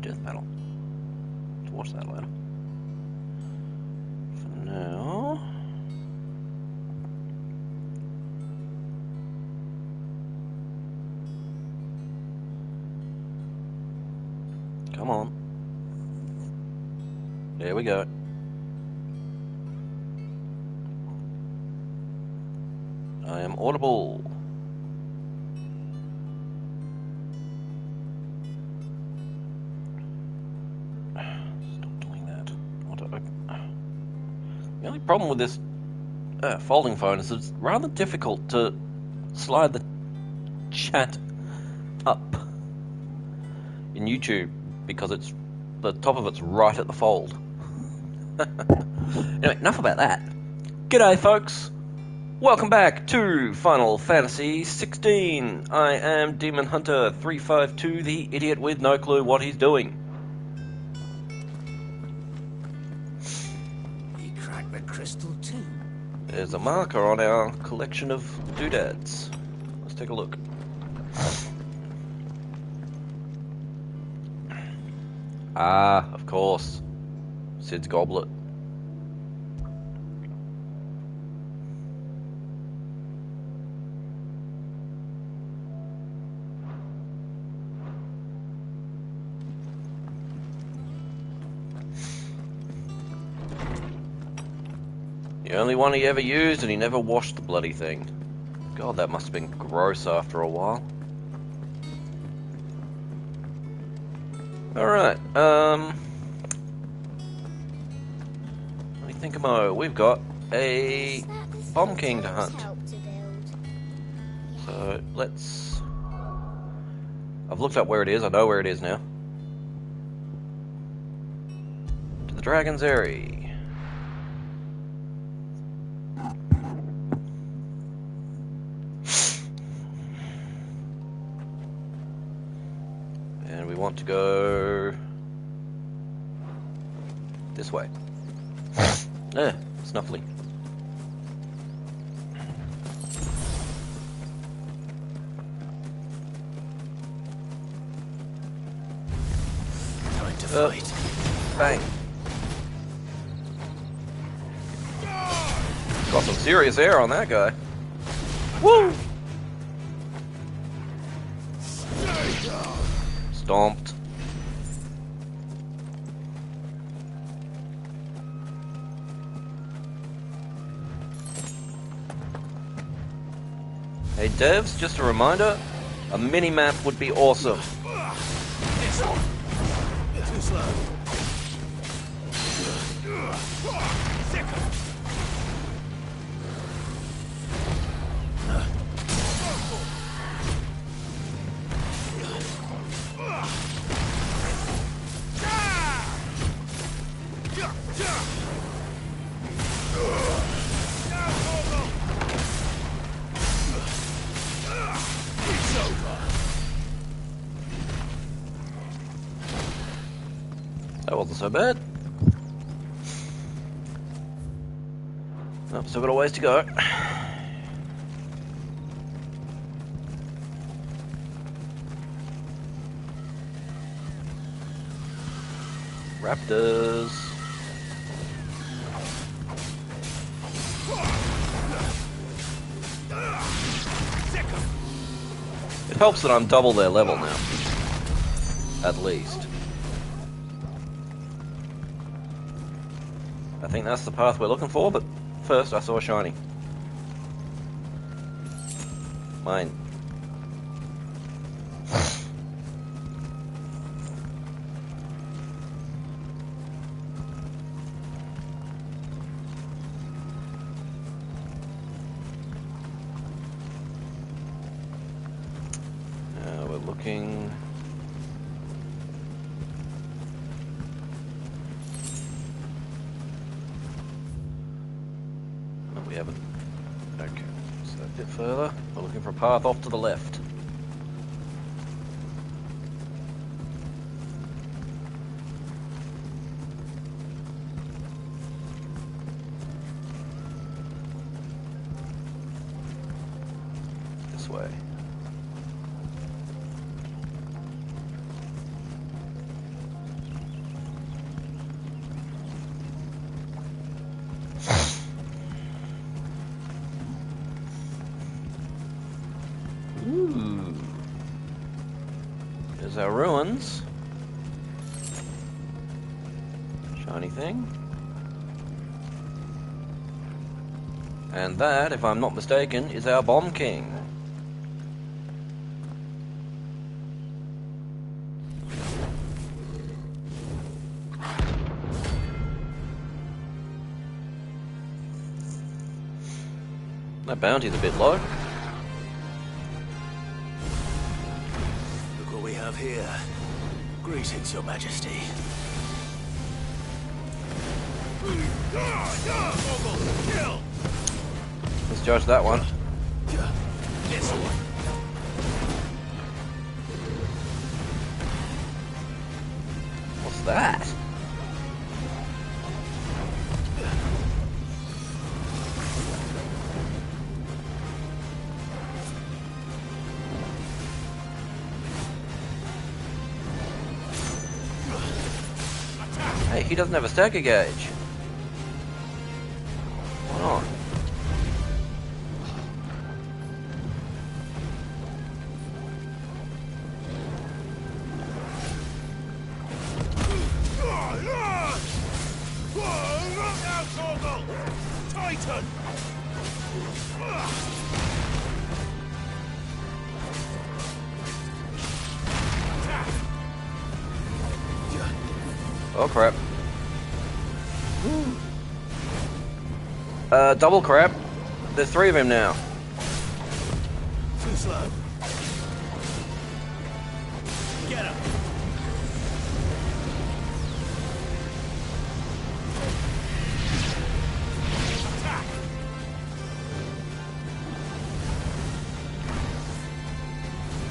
death battle. Let's watch that later. For now... Come on. There we go. I am audible. Stop doing that. I want to open. The only problem with this folding phone is it's rather difficult to slide the chat up in YouTube because it's the top of it's right at the fold. Anyway, enough about that. G'day, folks. Welcome back to Final Fantasy XVI. I am Demon Hunter 352, the idiot with no clue what he's doing. He cracked the crystal too. There's a marker on our collection of doodads. Let's take a look. Ah, of course. Sid's goblet. The only one he ever used, and he never washed the bloody thing. God, that must have been gross after a while. Alright, let me think, Mo. We've got a Bomb King to hunt. So, let's... I've looked up where it is, I know where it is now. To the Dragon's Eyrie. And we want to go this way. Snuffly. Time to fight. Bang. Got some serious air on that guy. Woo! Stomped. Hey devs, just a reminder, a mini-map would be awesome. Too slow. That wasn't so bad. Oh, still got a ways to go. Raptors. It helps that I'm double their level now. At least. I think that's the path we're looking for, but first I saw a shiny. Mine. We're looking... We haven't. Okay, so a bit further. We're looking for a path off to the left. This way. There's our ruins. Shiny thing. And that, if I'm not mistaken, is our Bomb King. That bounty's a bit low. Look what we have here. Greetings, Your Majesty. Kill! Let's judge that one. This one. What's that? Hey, he doesn't have a stagger gauge. Why not? Titan! Oh crap. Double crap. There's 3 of him now. Too slow. Get him! Attack!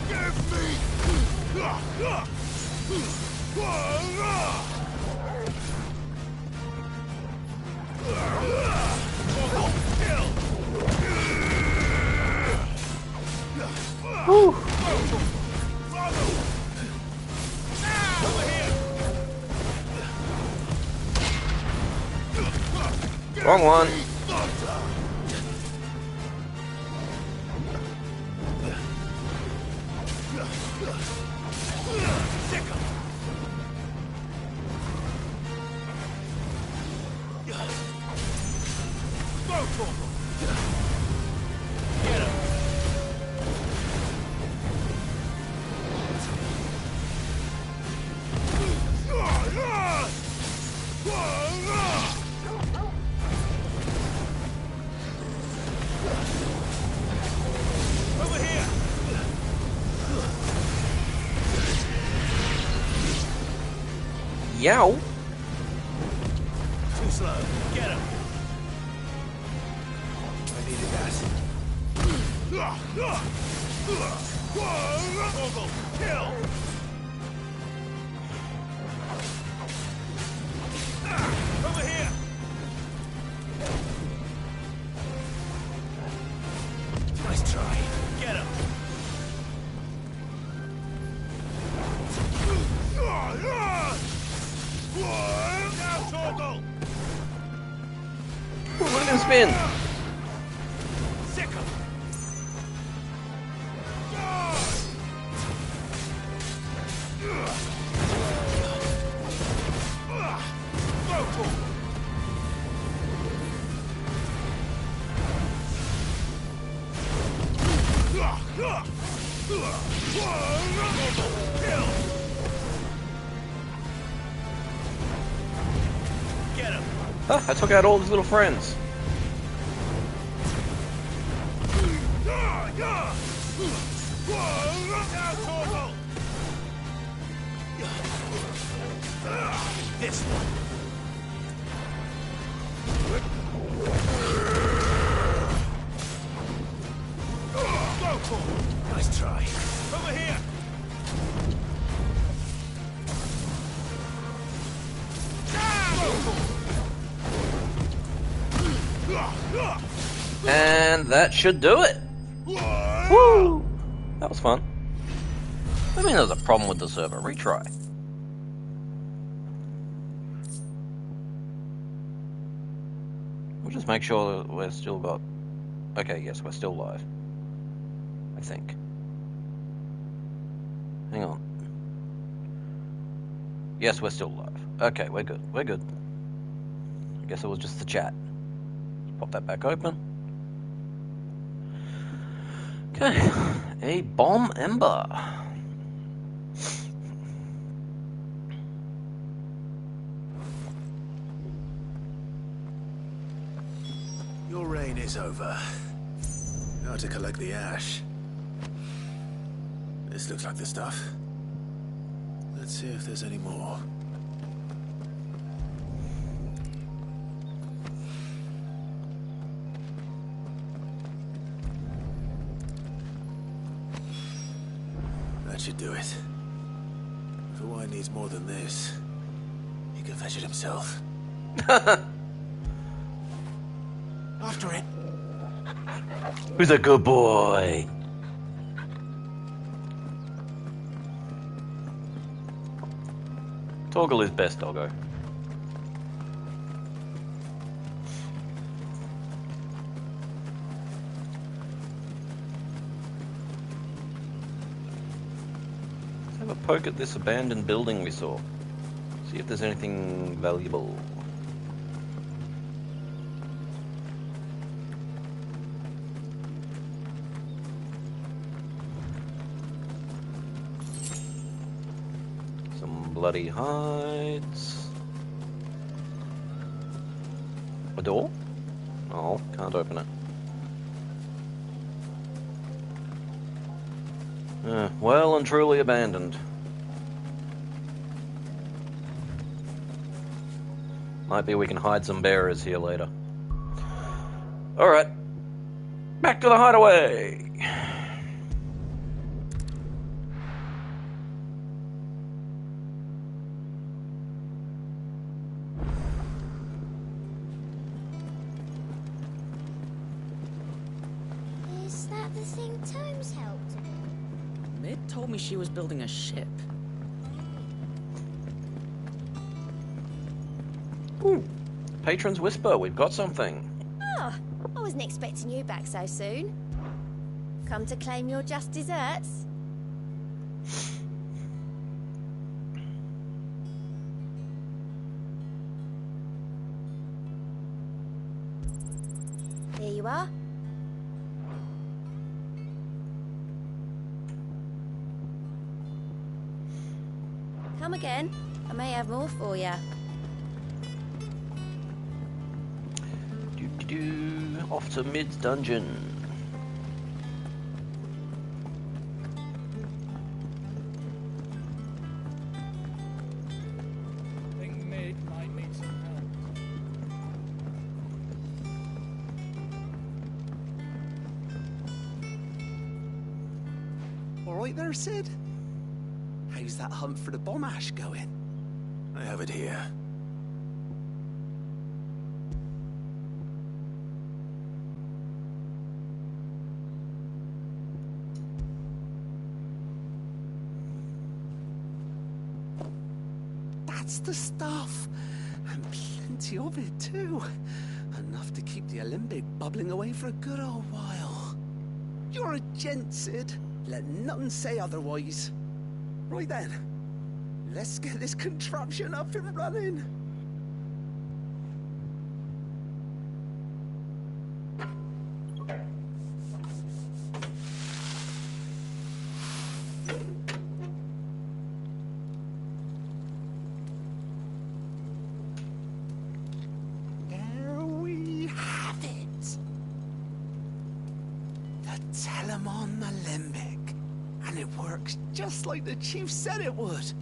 Give me! Whew. Wrong one. Yow. Too slow. Get him. I needed that. Kill. Over here. Nice try. Get him. Ooh, look at him spin. Sick him. Get him. Huh, I took out all his little friends. This one. Nice try. Over here. And that should do it. Woo! That was fun. I mean, there's a problem with the server. Retry. We'll just make sure that we're still got... Okay, yes, we're still live. I think. Hang on. Yes, we're still alive. Okay, we're good. We're good. I guess it was just the chat. Pop that back open. Okay, a bomb ember. Your reign is over. Now to collect the ash. This looks like the stuff. Let's see if there's any more. That should do it. If the wine needs more than this, he can fetch it himself. After it. Who's a good boy? Toggle is best, doggo. Let's have a poke at this abandoned building we saw. See if there's anything valuable. Bloody hides. A door? Oh, can't open it. Well and truly abandoned. Might be we can hide some bearers here later. Alright. Back to the hideaway! Told me she was building a ship. Ooh, Patron's Whisper, we've got something. Oh, I wasn't expecting you back so soon. Come to claim your just desserts? Here you are. Come again. I may have more for you. Off to Mid's dungeon. I think Mid might need some help. All right there, Sid? How's that hunt for the bomb ash going? I have it here. That's the stuff. And plenty of it, too. Enough to keep the alembic bubbling away for a good old while. You're a gent, Sid. Let nothing say otherwise. Right then, let's get this contraption up and running. There we have it. The Telemon Alembic. And it works just like the chief said it would.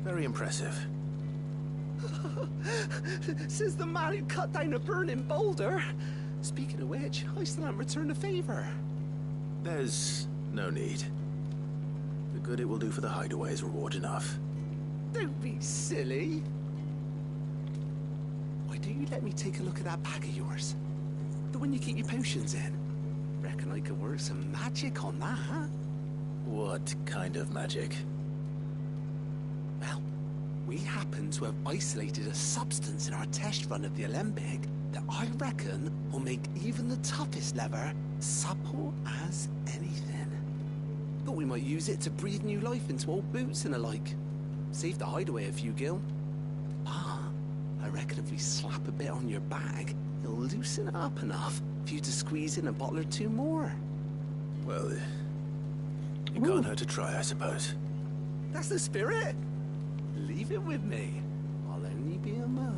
Very impressive. Says the man who cut down a burning boulder. Speaking of which, I still haven't returned the favor. There's no need. The good it will do for the hideaway is reward enough. Don't be silly. Why don't you let me take a look at that bag of yours? The one you keep your potions in. Reckon I could work some magic on that, huh? What kind of magic? Well, we happen to have isolated a substance in our test run of the alembic that I reckon will make even the toughest lever supple as anything. Thought we might use it to breathe new life into old boots and the like. Saved the hideaway a few gil. Ah, I reckon if we slap a bit on your bag, it'll loosen it up enough for you to squeeze in a bottle or two more. Well, it can't hurt to try, I suppose. That's the spirit. Leave it with me. I'll only be a mo.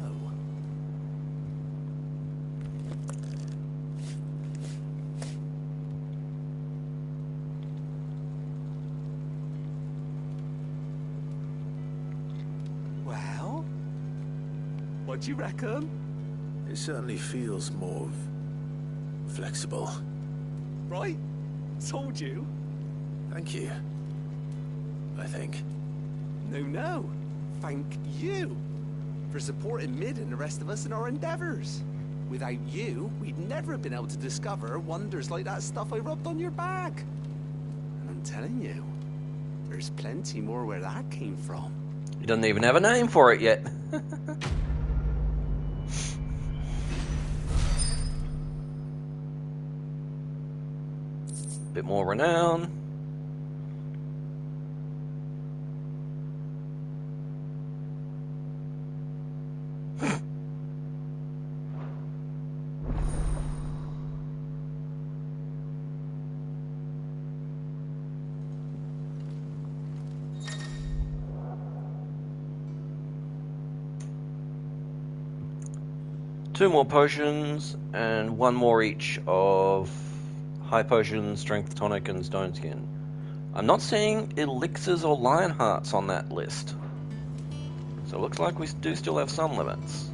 Well, what do you reckon? It certainly feels more flexible. Right? Told you. Thank you. I think. No. Thank you for supporting Mid and the rest of us in our endeavors. Without you, we'd never have been able to discover wonders like that stuff I rubbed on your bag. And I'm telling you, there's plenty more where that came from. He doesn't even have a name for it yet. Bit more renown. Two more potions and one more each of high potion, strength tonic, and stone skin. I'm not seeing elixirs or lion hearts on that list, so it looks like we do still have some limits.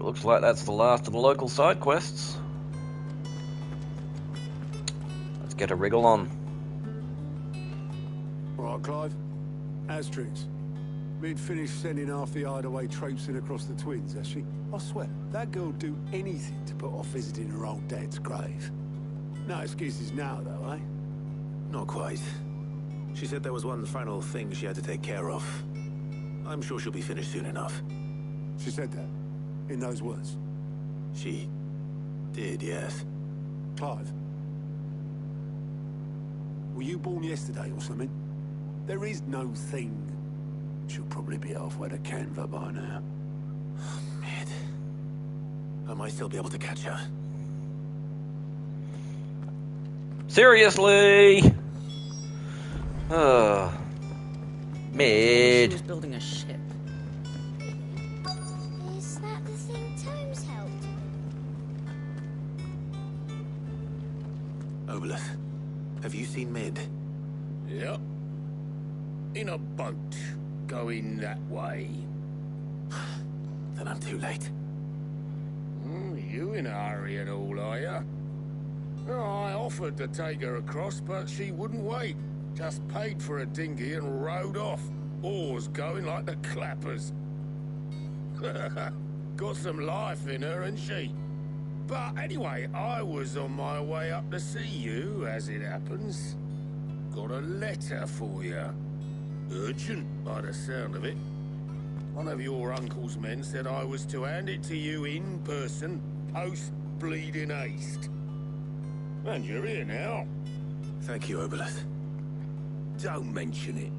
Looks like that's the last of the local side quests. Let's get a wriggle on. All right, Clive. Asterix. Mid finished sending half the hideaway traipsing across the twins, has she? I swear, that girl'd do anything to put off visiting her old dad's grave. No excuses now, though, eh? Not quite. She said there was one final thing she had to take care of. I'm sure she'll be finished soon enough. She said that? In those words? She did, yes. Clive, were you born yesterday or something? There is no thing. She'll probably be halfway to Canva by now. Mid. I might still be able to catch her. Seriously? She Mid. was building a ship. Is that the thing Tomes helped? Obelith, have you seen Mid? Yep. In a boat, going that way. Then I'm too late. You in a hurry at all, are you? Oh, I offered to take her across, but she wouldn't wait. Just paid for a dinghy and rowed off. Oars going like the clappers. Got some life in her, ain't she? But anyway, I was on my way up to see you, as it happens. Got a letter for you. Urgent, by the sound of it. One of your uncle's men said I was to hand it to you in person, post-bleeding haste. And you're here now. Thank you, Obelith. Don't mention it.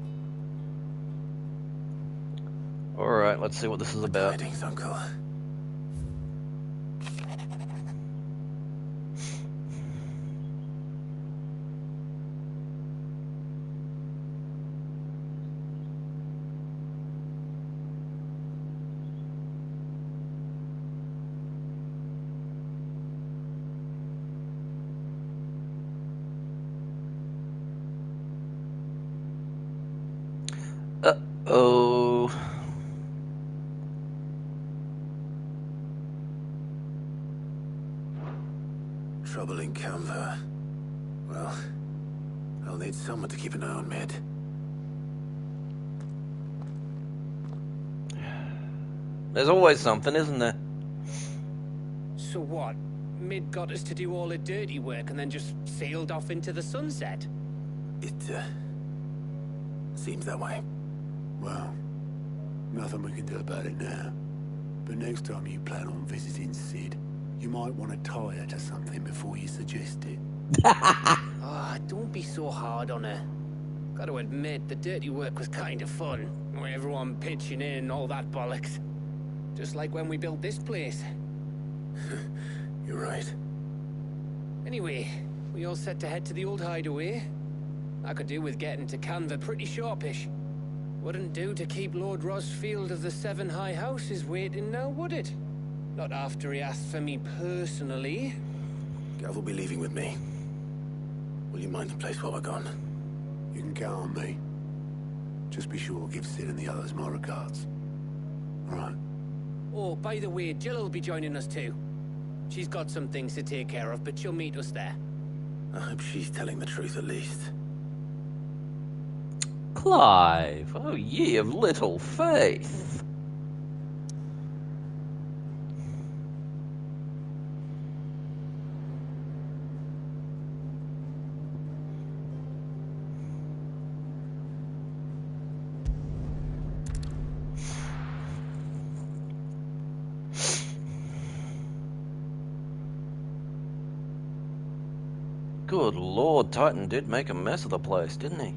Alright, let's see what this is about. Tidings, Uncle. Oh. Trouble in Canva. Well, I'll need someone to keep an eye on Mid. There's always something, isn't there? So what? Mid got us to do all the dirty work and then just sailed off into the sunset. It, seems that way. Well, nothing we can do about it now. But next time you plan on visiting Sid, you might want to tie her to something before you suggest it. Ah, don't be so hard on her. Gotta admit, the dirty work was kind of fun. Everyone pitching in, all that bollocks. Just like when we built this place. You're right. Anyway, we all set to head to the old hideaway. I could do with getting to Canva pretty sharpish. Wouldn't do to keep Lord Rosfield of the Seven High Houses waiting now, would it? Not after he asked for me personally. Gav will be leaving with me. Will you mind the place while we're gone? You can count on me. Just be sure to give Sid and the others my regards. All right. Oh, by the way, Jill will be joining us too. She's got some things to take care of, but she'll meet us there. I hope she's telling the truth at least. Clive, oh ye of little faith. Good Lord, Titan did make a mess of the place, didn't he?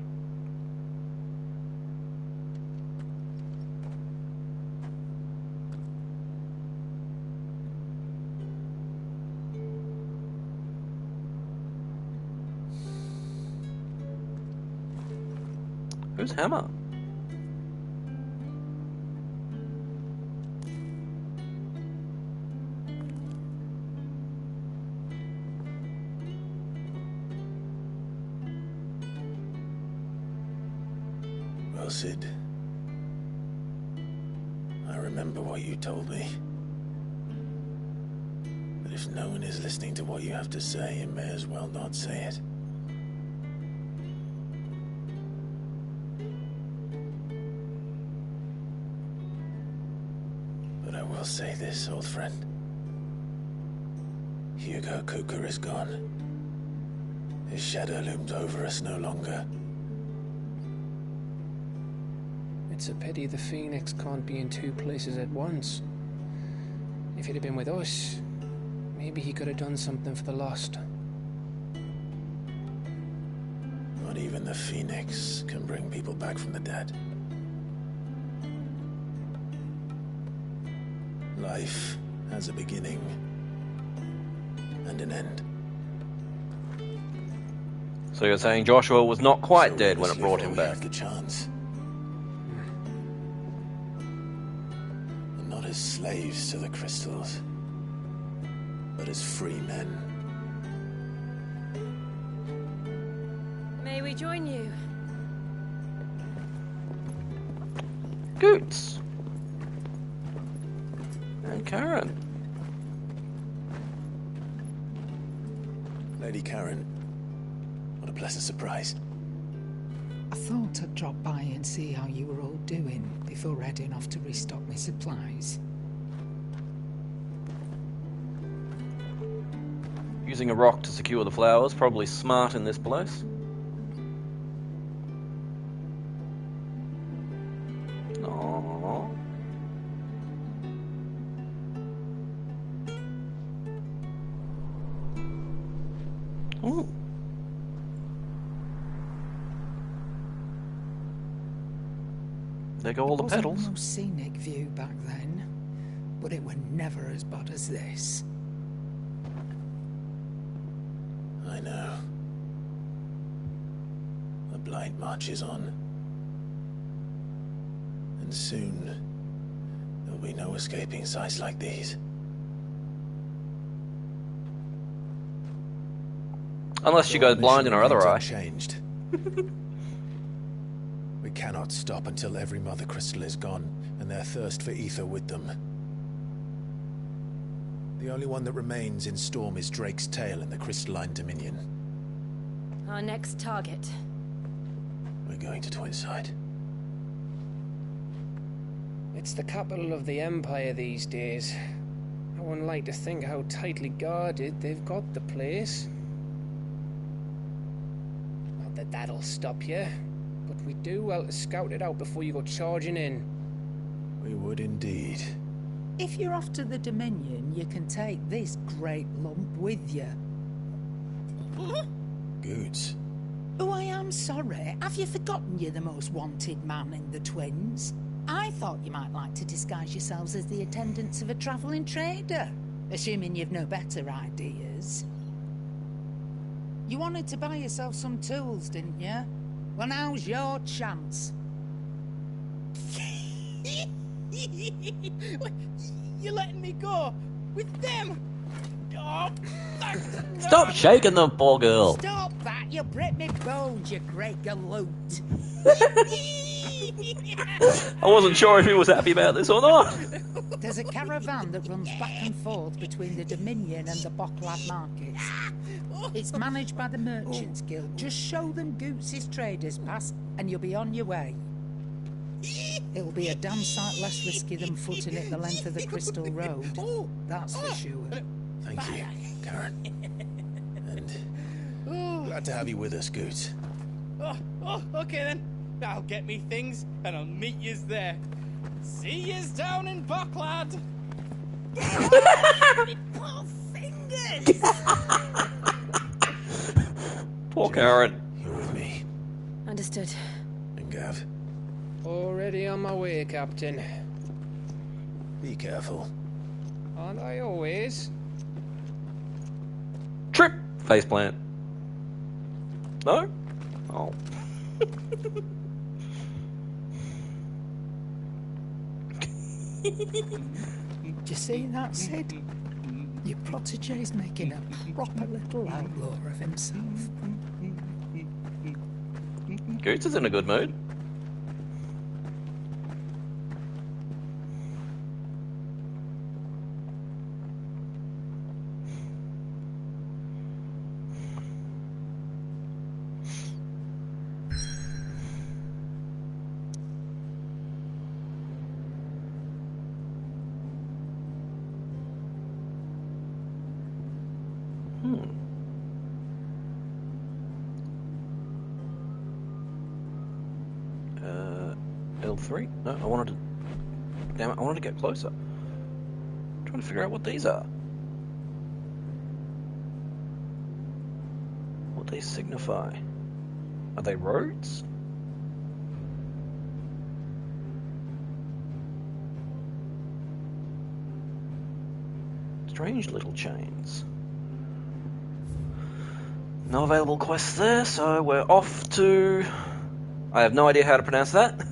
Who's Hammer? Well, Sid, I remember what you told me. But if no one is listening to what you have to say, you may as well not say it. But I will say this, old friend. Hugo Cooker is gone. His shadow looms over us no longer. It's a pity the Phoenix can't be in two places at once. If he'd have been with us, maybe he could have done something for the lost. Not even the Phoenix can bring people back from the dead. Life has a beginning and an end. So you're saying Joshua was not quite So dead when it we brought him have back? the chance. And not as slaves to the crystals, but as free men. May we join you? Goots. And Karen. Lady Karen, what a pleasant surprise. I thought I'd drop by and see how you were all doing before heading off to restock my supplies. Using a rock to secure the flowers, probably smart in this place. Aww. Ooh. There go all the Wasn't petals. the most scenic view back then, but it were never as bad as this. I know. The blight marches on. And soon, there'll be no escaping sights like these. Unless she goes blind in her other eye. Changed. We cannot stop until every mother crystal is gone, and their thirst for ether with them. The only one that remains in Storm is Drake's tail in the crystalline dominion. Our next target. We're going to Twinside. It's the capital of the Empire these days. I wouldn't like to think how tightly guarded they've got the place. Not that that'll stop you, but we do well to scout it out before you go charging in. We would indeed. If you're off to the Dominion, you can take this great lump with you. Goods. Oh, I am sorry. Have you forgotten you're the most wanted man in the Twins? I thought you might like to disguise yourselves as the attendants of a travelling trader, assuming you've no better ideas. You wanted to buy yourself some tools, didn't you? Well, now's your chance. You're letting me go with them? Oh, Stop shaking the poor girl. Stop that! You'll break me bones, you great galoot. I wasn't sure if he was happy about this or not. There's a caravan that runs back and forth between the Dominion and the Bocklad markets. It's managed by the Merchants Guild. Just show them Goots' traders pass and you'll be on your way. It'll be a damn sight less risky than footing it the length of the Crystal Road. That's for sure. Thank you, Karen. And glad to have you with us, Goots. Okay then. I'll get me things and I'll meet yous there. See yous down in Bocklad. Poor fingers! Poor Karen. You're with me. Understood. And Gav, Already on my way, Captain. be careful. Aren't I always? Trip! Faceplant. No? Oh. Do you see that, Sid? Your protege's making a proper little outlaw of himself. Goots is in a good mood. L3? No, I wanted to... Damn it, I wanted to get closer. I'm trying to figure out what these are. What they signify. Are they roads? Strange little chains. No available quests there, so we're off to... I have no idea how to pronounce that.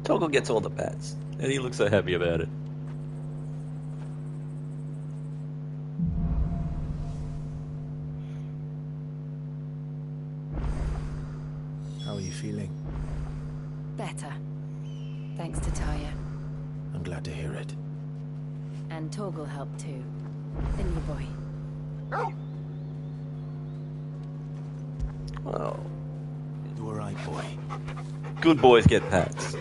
Toggle gets all the pats, and he looks so happy about it. How are you feeling? Better. Thanks to Taya. I'm glad to hear it. And Torgal helped too. Didn't you, boy? Well, You alright, boy? good boys get pats.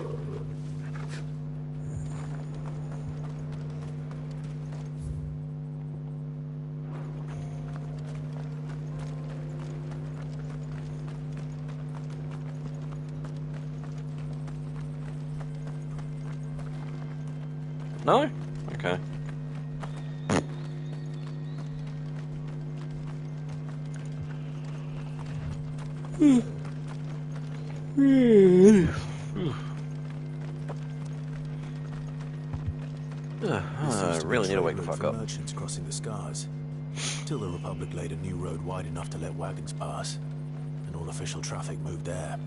No? Okay. I really need to wake the fuck up. Merchants crossing the scars. Till the Republic laid a new road wide enough to let wagons pass, and all official traffic moved there.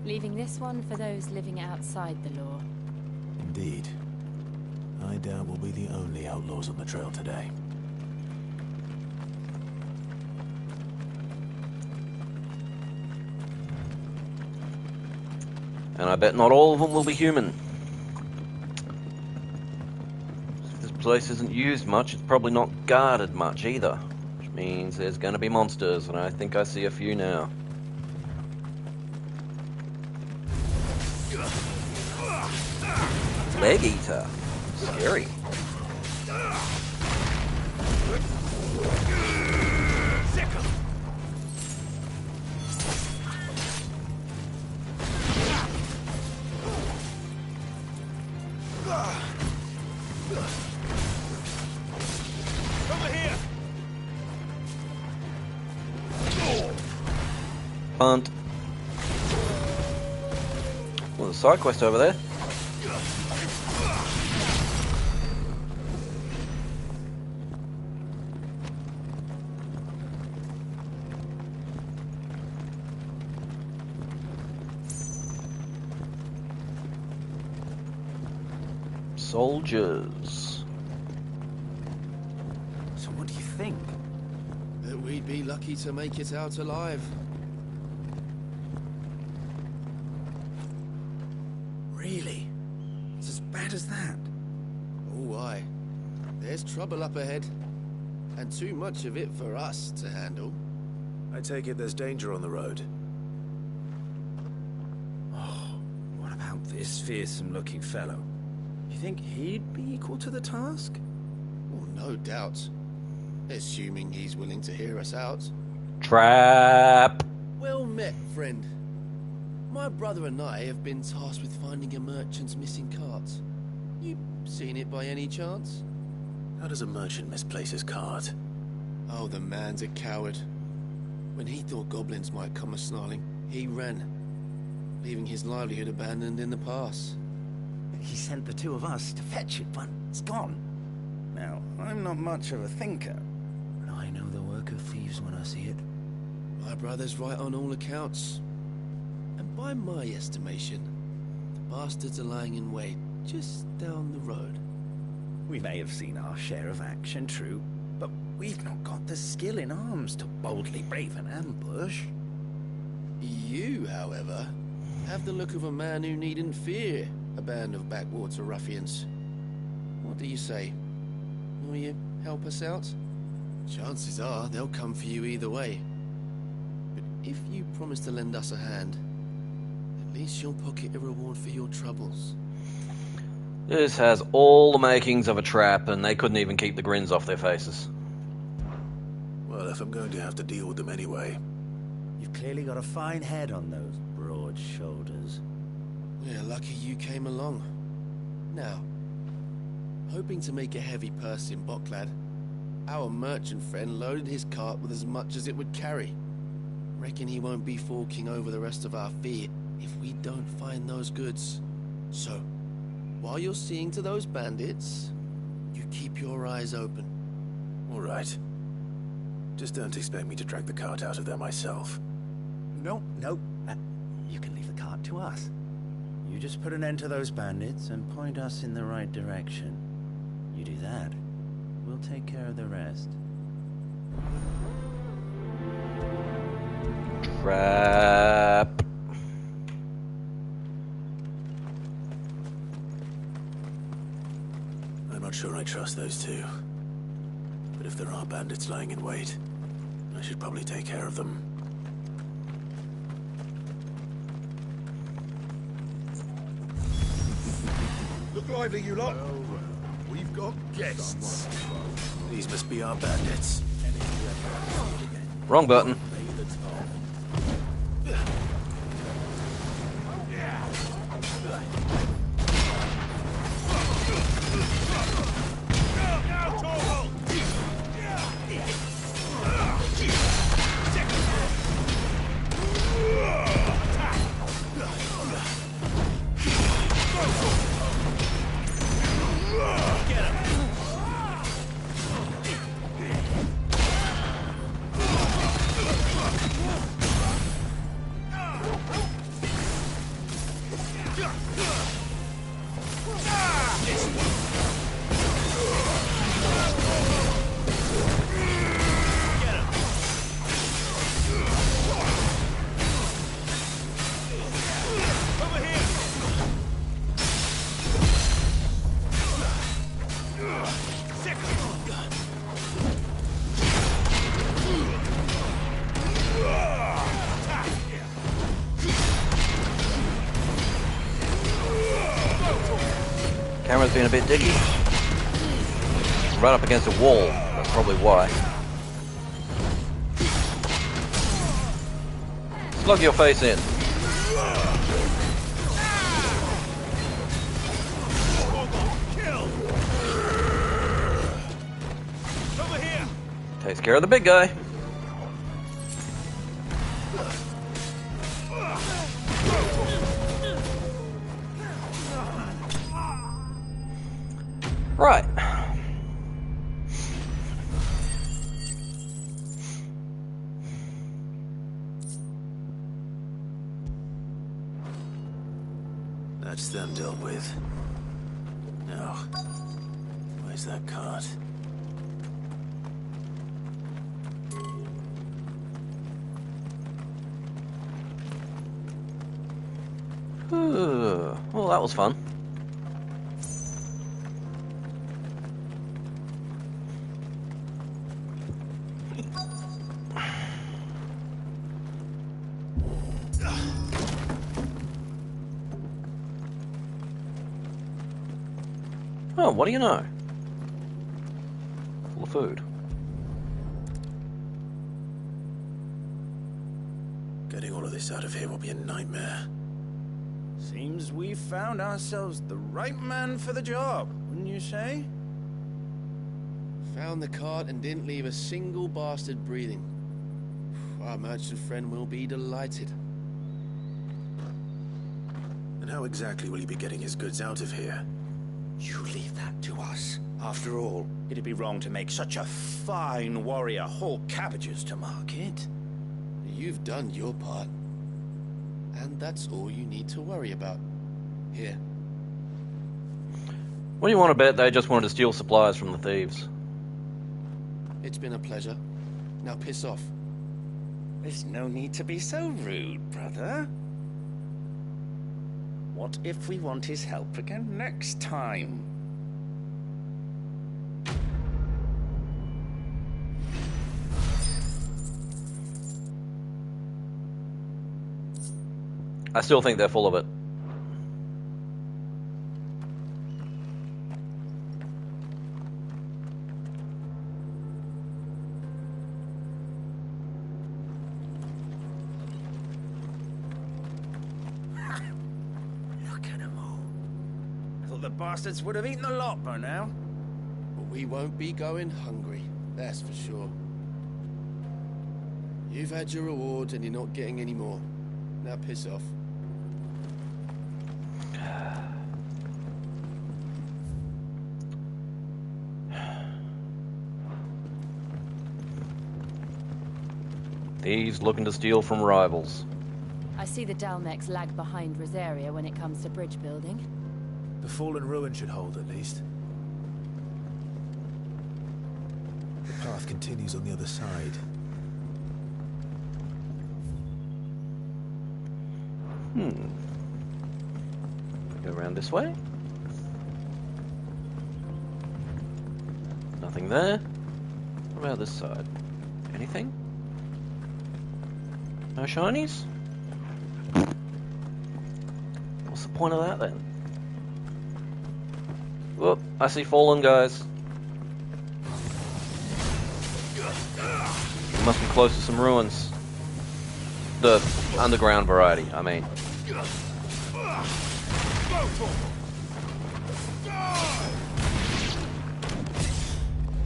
Leaving this one for those living outside the law. Indeed. I doubt we'll be the only outlaws on the trail today. And I bet not all of them will be human. If this place isn't used much, it's probably not guarded much either. Which means there's going to be monsters, and I think I see a few now. Leg eater. Scary. Punt. Well, there's a side quest over there. Soldiers. So what do you think? That we'd be lucky to make it out alive. Really? It's as bad as that? Oh, aye. There's trouble up ahead. And too much of it for us to handle. I take it there's danger on the road. Oh, what about this fearsome-looking fellow? You think he'd be equal to the task? Oh, no doubt. Assuming he's willing to hear us out. Trap. Well met, friend. My brother and I have been tasked with finding a merchant's missing cart. You seen it by any chance? How does a merchant misplace his cart? Oh, the man's a coward. When he thought goblins might come a-snarling, he ran, leaving his livelihood abandoned in the pass. He sent the two of us to fetch it, but it's gone. Now, I'm not much of a thinker, but I know the work of thieves when I see it. My brother's right on all accounts. And by my estimation, the bastards are lying in wait just down the road. We may have seen our share of action, true, but we've not got the skill in arms to boldly brave an ambush. You, however, have the look of a man who needn't fear a band of backwater ruffians. What do you say? Will you help us out? Chances are they'll come for you either way. But if you promise to lend us a hand, at least you'll pocket a reward for your troubles. This has all the makings of a trap, and they couldn't even keep the grins off their faces. Well, if I'm going to have to deal with them anyway. You've clearly got a fine head on those broad shoulders. We're lucky you came along. Now, hoping to make a heavy purse in Bocklad, our merchant friend loaded his cart with as much as it would carry. Reckon he won't be forking over the rest of our fee if we don't find those goods. So, while you're seeing to those bandits, you keep your eyes open. All right. Just don't expect me to drag the cart out of there myself. No. You can leave the cart to us. You just put an end to those bandits and point us in the right direction. You do that, we'll take care of the rest. Trap. I'm not sure I trust those two. But if there are bandits lying in wait, I should probably take care of them. Look lively, you lot. We've got guests. These must be our bandits. Wrong button. being a bit dicky. Right up against a wall, that's probably why. Slug your face in. Over here. Takes care of the big guy. Right. That's them dealt with. Now, where's that cart? Well, that was fun. Oh, what do you know? Full of food. Getting all of this out of here will be a nightmare. Seems we've found ourselves the right man for the job, wouldn't you say? Found the cart and didn't leave a single bastard breathing. Our merchant friend will be delighted. And how exactly will he be getting his goods out of here? You leave that to us. After all, it'd be wrong to make such a fine warrior haul cabbages to market. You've done your part. And that's all you need to worry about. Here. What do you want to bet they just wanted to steal supplies from the thieves? It's been a pleasure. Now piss off. There's no need to be so rude, brother. What if we want his help again next time? I still think they're full of it. Look at them all. I thought the bastards would have eaten the lot by now. But we won't be going hungry, that's for sure. You've had your reward and you're not getting any more. Now piss off. Thieves looking to steal from rivals. I see the Dalmex lag behind Rosaria when it comes to bridge building. The fallen ruin should hold, at least. The path continues on the other side. Go around this way. Nothing there. What about this side? Anything? No shinies? What's the point of that then? Whoop, I see fallen guys. We must be close to some ruins. The underground variety, I mean.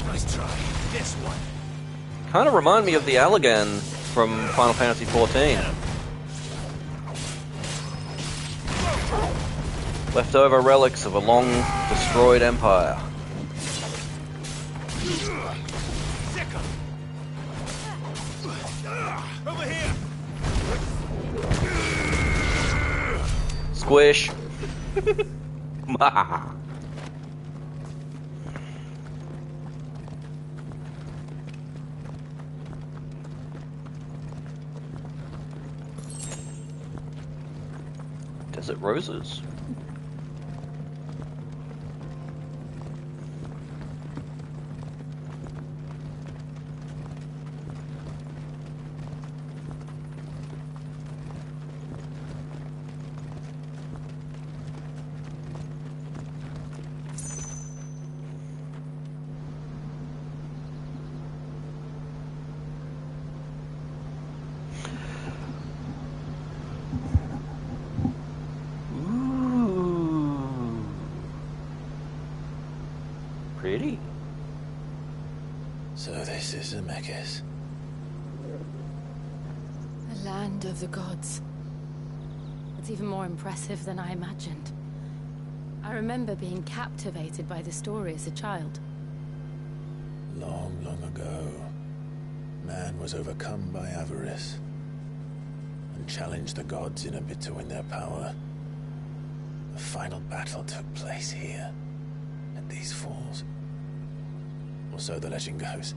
Nice try. This one. Kind of remind me of the Allagan from Final Fantasy XIV. Leftover relics of a long destroyed empire. Over here. Squish. Desert roses. city. So this is Zemeckis. The land of the gods. It's even more impressive than I imagined. I remember being captivated by the story as a child. Long, long ago, man was overcome by avarice and challenged the gods in a bid to win their power. The final battle took place here, at these falls. Or so the legend goes.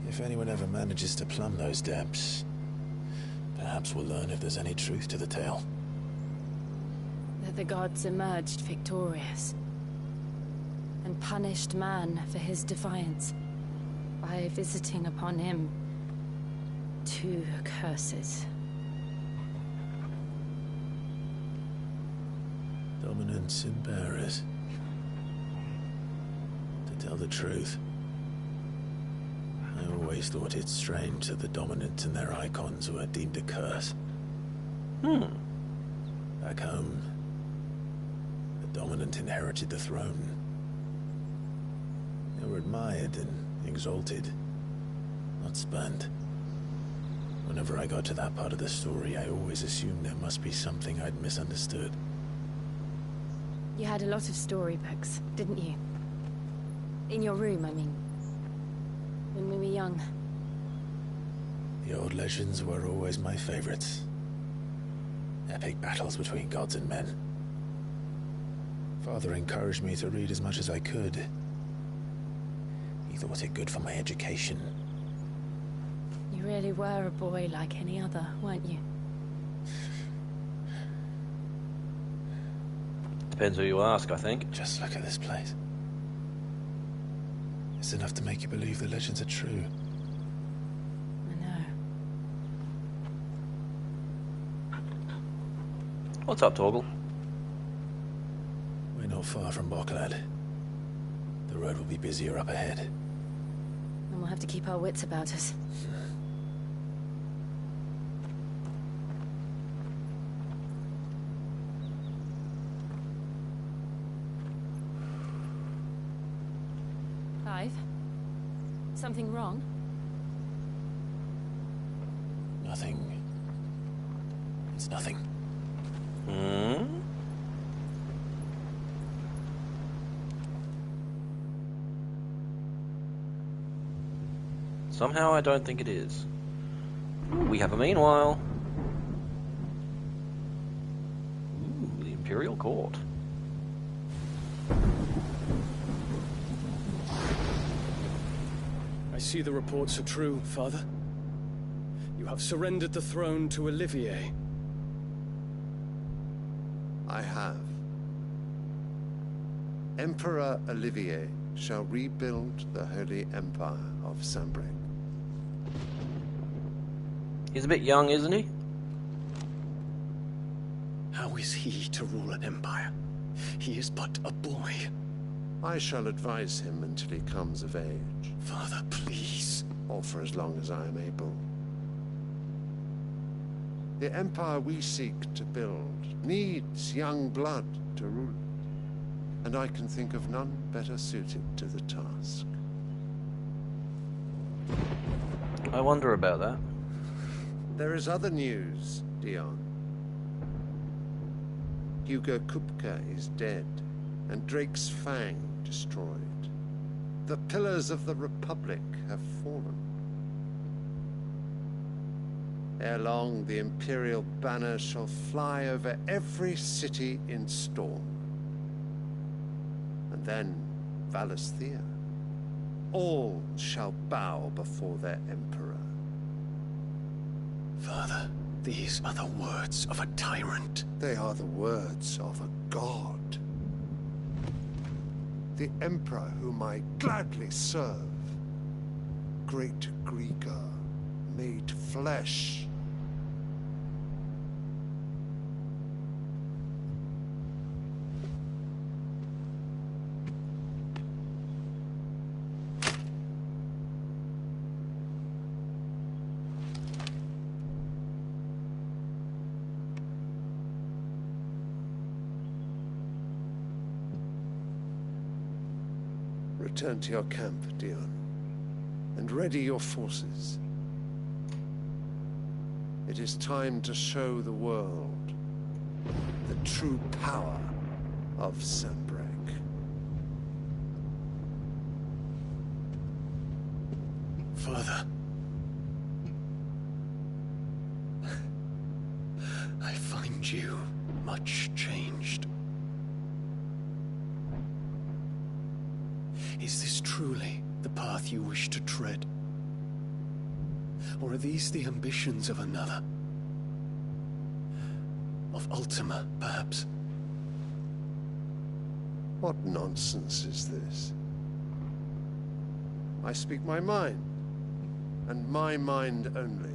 If anyone ever manages to plumb those depths, perhaps we'll learn if there's any truth to the tale. That the gods emerged victorious and punished man for his defiance by visiting upon him 2 curses. Dominants and bearers. To tell the truth, I always thought it strange that the dominants and their icons were deemed a curse. Back home, the dominant inherited the throne. They were admired and exalted, not spurned. Whenever I got to that part of the story, I always assumed there must be something I'd misunderstood. You had a lot of storybooks, didn't you? In your room, I mean. When we were young. The old legends were always my favorites. Epic battles between gods and men. Father encouraged me to read as much as I could. He thought it good for my education. You really were a boy like any other, weren't you? Depends who you ask, I think. Just look at this place. It's enough to make you believe the legends are true. I know. What's up, Torgal? We're not far from Boklad. The road will be busier up ahead. And we'll have to keep our wits about us. Clive? Something wrong? Nothing. It's nothing. Somehow I don't think it is. We have a meanwhile. Ooh, the Imperial Court. I see the reports are true, Father. You have surrendered the throne to Olivier. I have. Emperor Olivier shall rebuild the Holy Empire of Sanbreque. He's a bit young, isn't he? How is he to rule an empire? He is but a boy. I shall advise him until he comes of age. Father, please. Or for as long as I am able. The empire we seek to build needs young blood to rule it, and I can think of none better suited to the task. I wonder about that. There is other news, Dion. Hugo Kupka is dead, and Drake's Fang destroyed. The pillars of the Republic have fallen. Ere long, the Imperial banner shall fly over every city in Storm. And then, Valisthea. All shall bow before their Emperor. Father, these are the words of a tyrant. They are the words of a god. The Emperor whom I gladly serve. Great Greeker, made flesh. Return to your camp, Dion, and ready your forces. It is time to show the world the true power of Sanbreque. Father. I find you much changed. Is this truly the path you wish to tread? Or are these the ambitions of another? Of Ultima, perhaps? What nonsense is this? I speak my mind, and my mind only.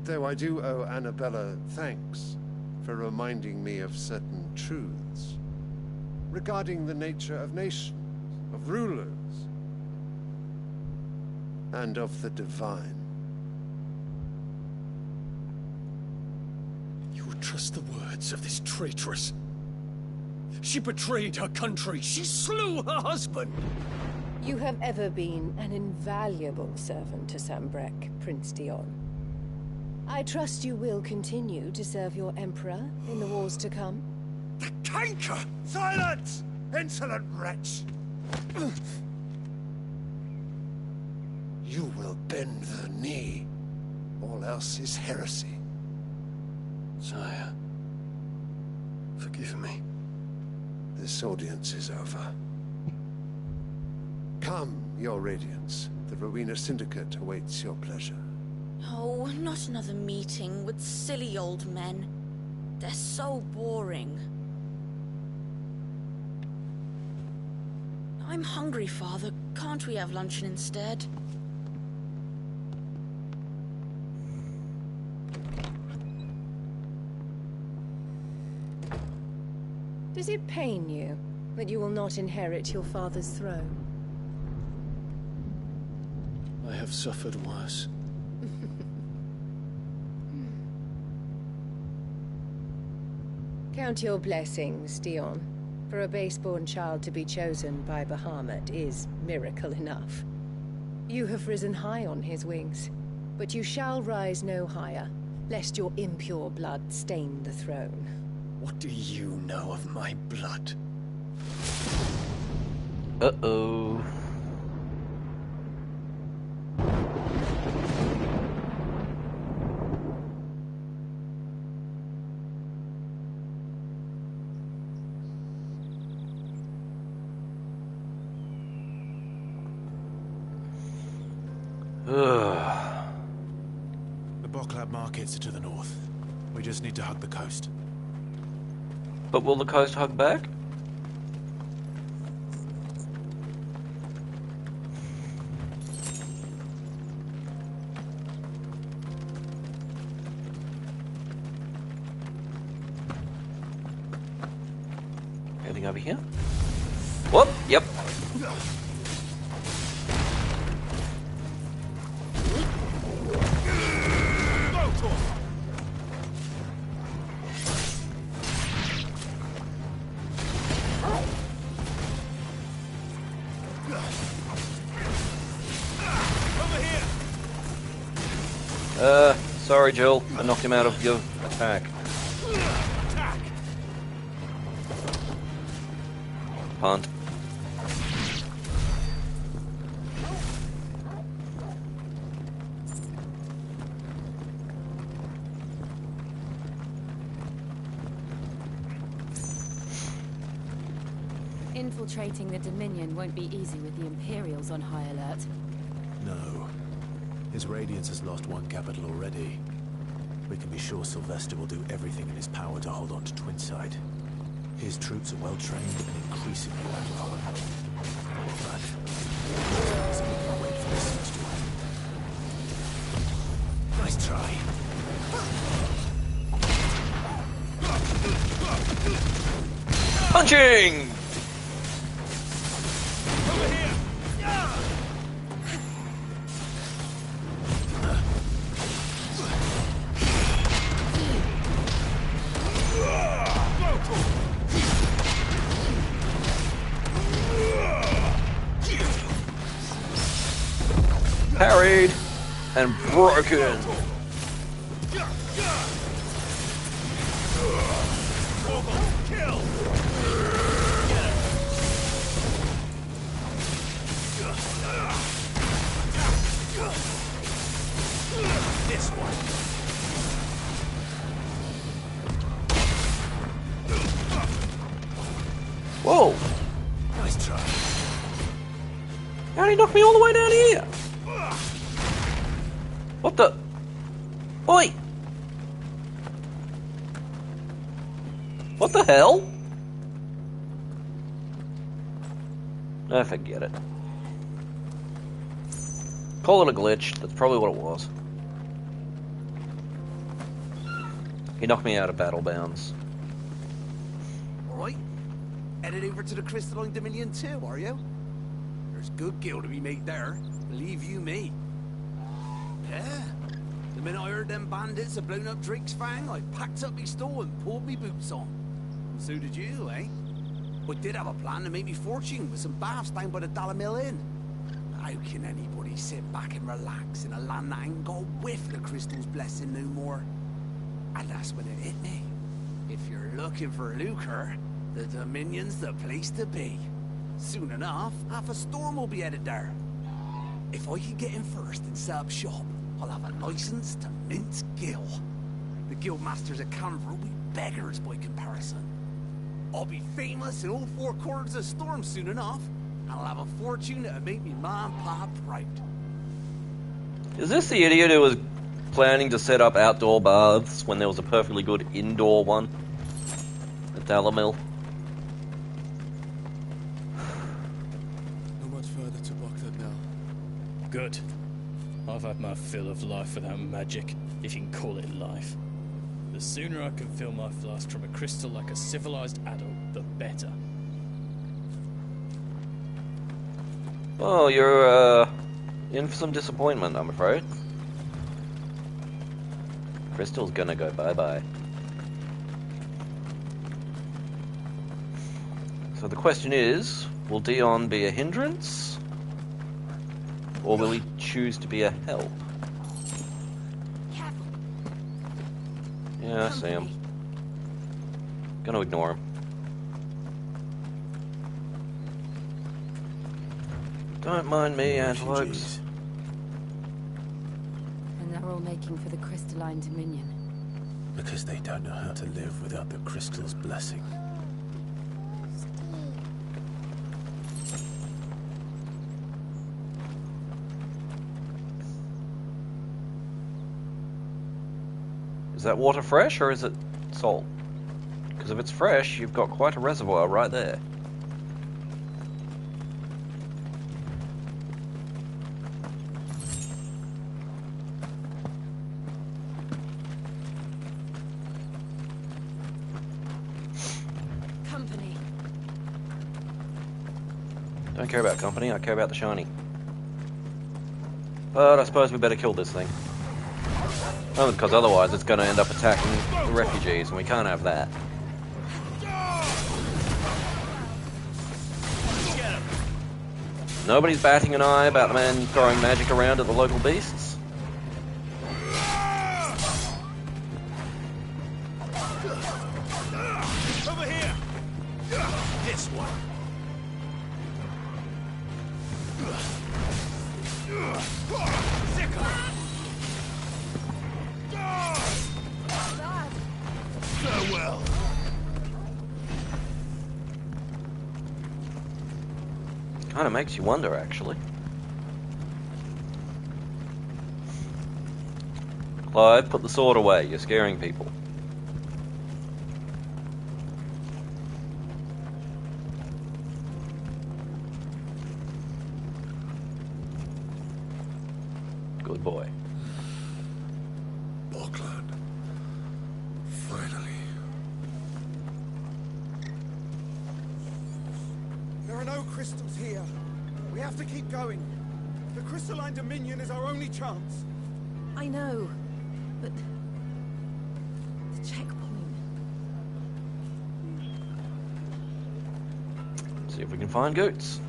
Though I do owe Annabella thanks for reminding me of certain truths regarding the nature of nations, of rulers, and of the divine. You would trust the words of this traitress? She betrayed her country. She slew her husband. You have ever been an invaluable servant to Sanbreque, Prince Dion. I trust you will continue to serve your Emperor in the wars to come. The canker! Silence! Insolent wretch! You will bend the knee. All else is heresy. Sire, forgive me. This audience is over. Come, your Radiance. The Rowena Syndicate awaits your pleasure. Oh, not another meeting with silly old men. They're so boring. I'm hungry, Father. Can't we have luncheon instead? Does it pain you that you will not inherit your father's throne? I have suffered worse. Count your blessings, Dion. For a base-born child to be chosen by Bahamut is miracle enough. You have risen high on his wings, but you shall rise no higher, lest your impure blood stain the throne. What do you know of my blood? Uh-oh. The Boklab markets are to the north. We just need to hug the coast. But will the coast hug back? Anything over here? Whoop! Yep. Sorry, Jill. I knocked him out of your attack. Punt. Infiltrating the Dominion won't be easy with the Imperials on high alert. No. His Radiance has lost one capital already. We can be sure Sylvester will do everything in his power to hold on to Twinside. His troops are well trained and increasingly out of hope. But he's gonna wait for the siege to end. Nice try. Punching! Parried and broken. Kill! This one. Whoa! Nice try. How did he knock me all the way down here? What the? Oi! What the hell? I forget it. Call it a glitch. That's probably what it was. He knocked me out of battle bounds. Alright. Headed over to the Crystalline Dominion too, are you? There's good gil to be made there. Believe you me. Yeah. The minute I heard them bandits had blown up Drake's Fang, I packed up me store and pulled me boots on. And so did you, eh? I did have a plan to make me fortune with some baths down by the Dallamil Inn. How can anybody sit back and relax in a land that ain't got a whiff of the crystal's blessing no more? And that's when it hit me. If you're looking for lucre, the Dominion's the place to be. Soon enough, half a storm will be headed there. If I can get in first and set up shop, I'll have a license to mince gil. The guildmasters at Canberra will be beggars by comparison. I'll be famous in all four corners of Storm soon enough, and I'll have a fortune that'll make me ma and pa proud. Is this the idiot who was planning to set up outdoor baths when there was a perfectly good indoor one at Dallamil? Not much further to Baghdad now. Good. I've had my fill of life without magic, if you can call it life. The sooner I can fill my flask from a crystal like a civilized adult, the better. Well, you're in for some disappointment, I'm afraid. Crystal's gonna go bye-bye. So the question is, will Dion be a hindrance? Or will he choose to be a help? Yeah, I see him. Gonna ignore him. Don't mind me, antelopes. And they're all making for the Crystalline Dominion. Because they don't know how to live without the crystal's blessing. Is that water fresh or is it salt? Because if it's fresh, you've got quite a reservoir right there. Company. Don't care about company, I care about the shiny. But I suppose we better kill this thing. Only because otherwise it's going to end up attacking the refugees, and we can't have that. Nobody's batting an eye about the man throwing magic around at the local beasts. Over here! This one. Farewell. Kind of makes you wonder, actually. Clive, put the sword away. You're scaring people. Good boy. Auckland. Finally. There are no crystals here. We have to keep going. The Crystalline Dominion is our only chance. I know, but the checkpoint. See if we can find Goots.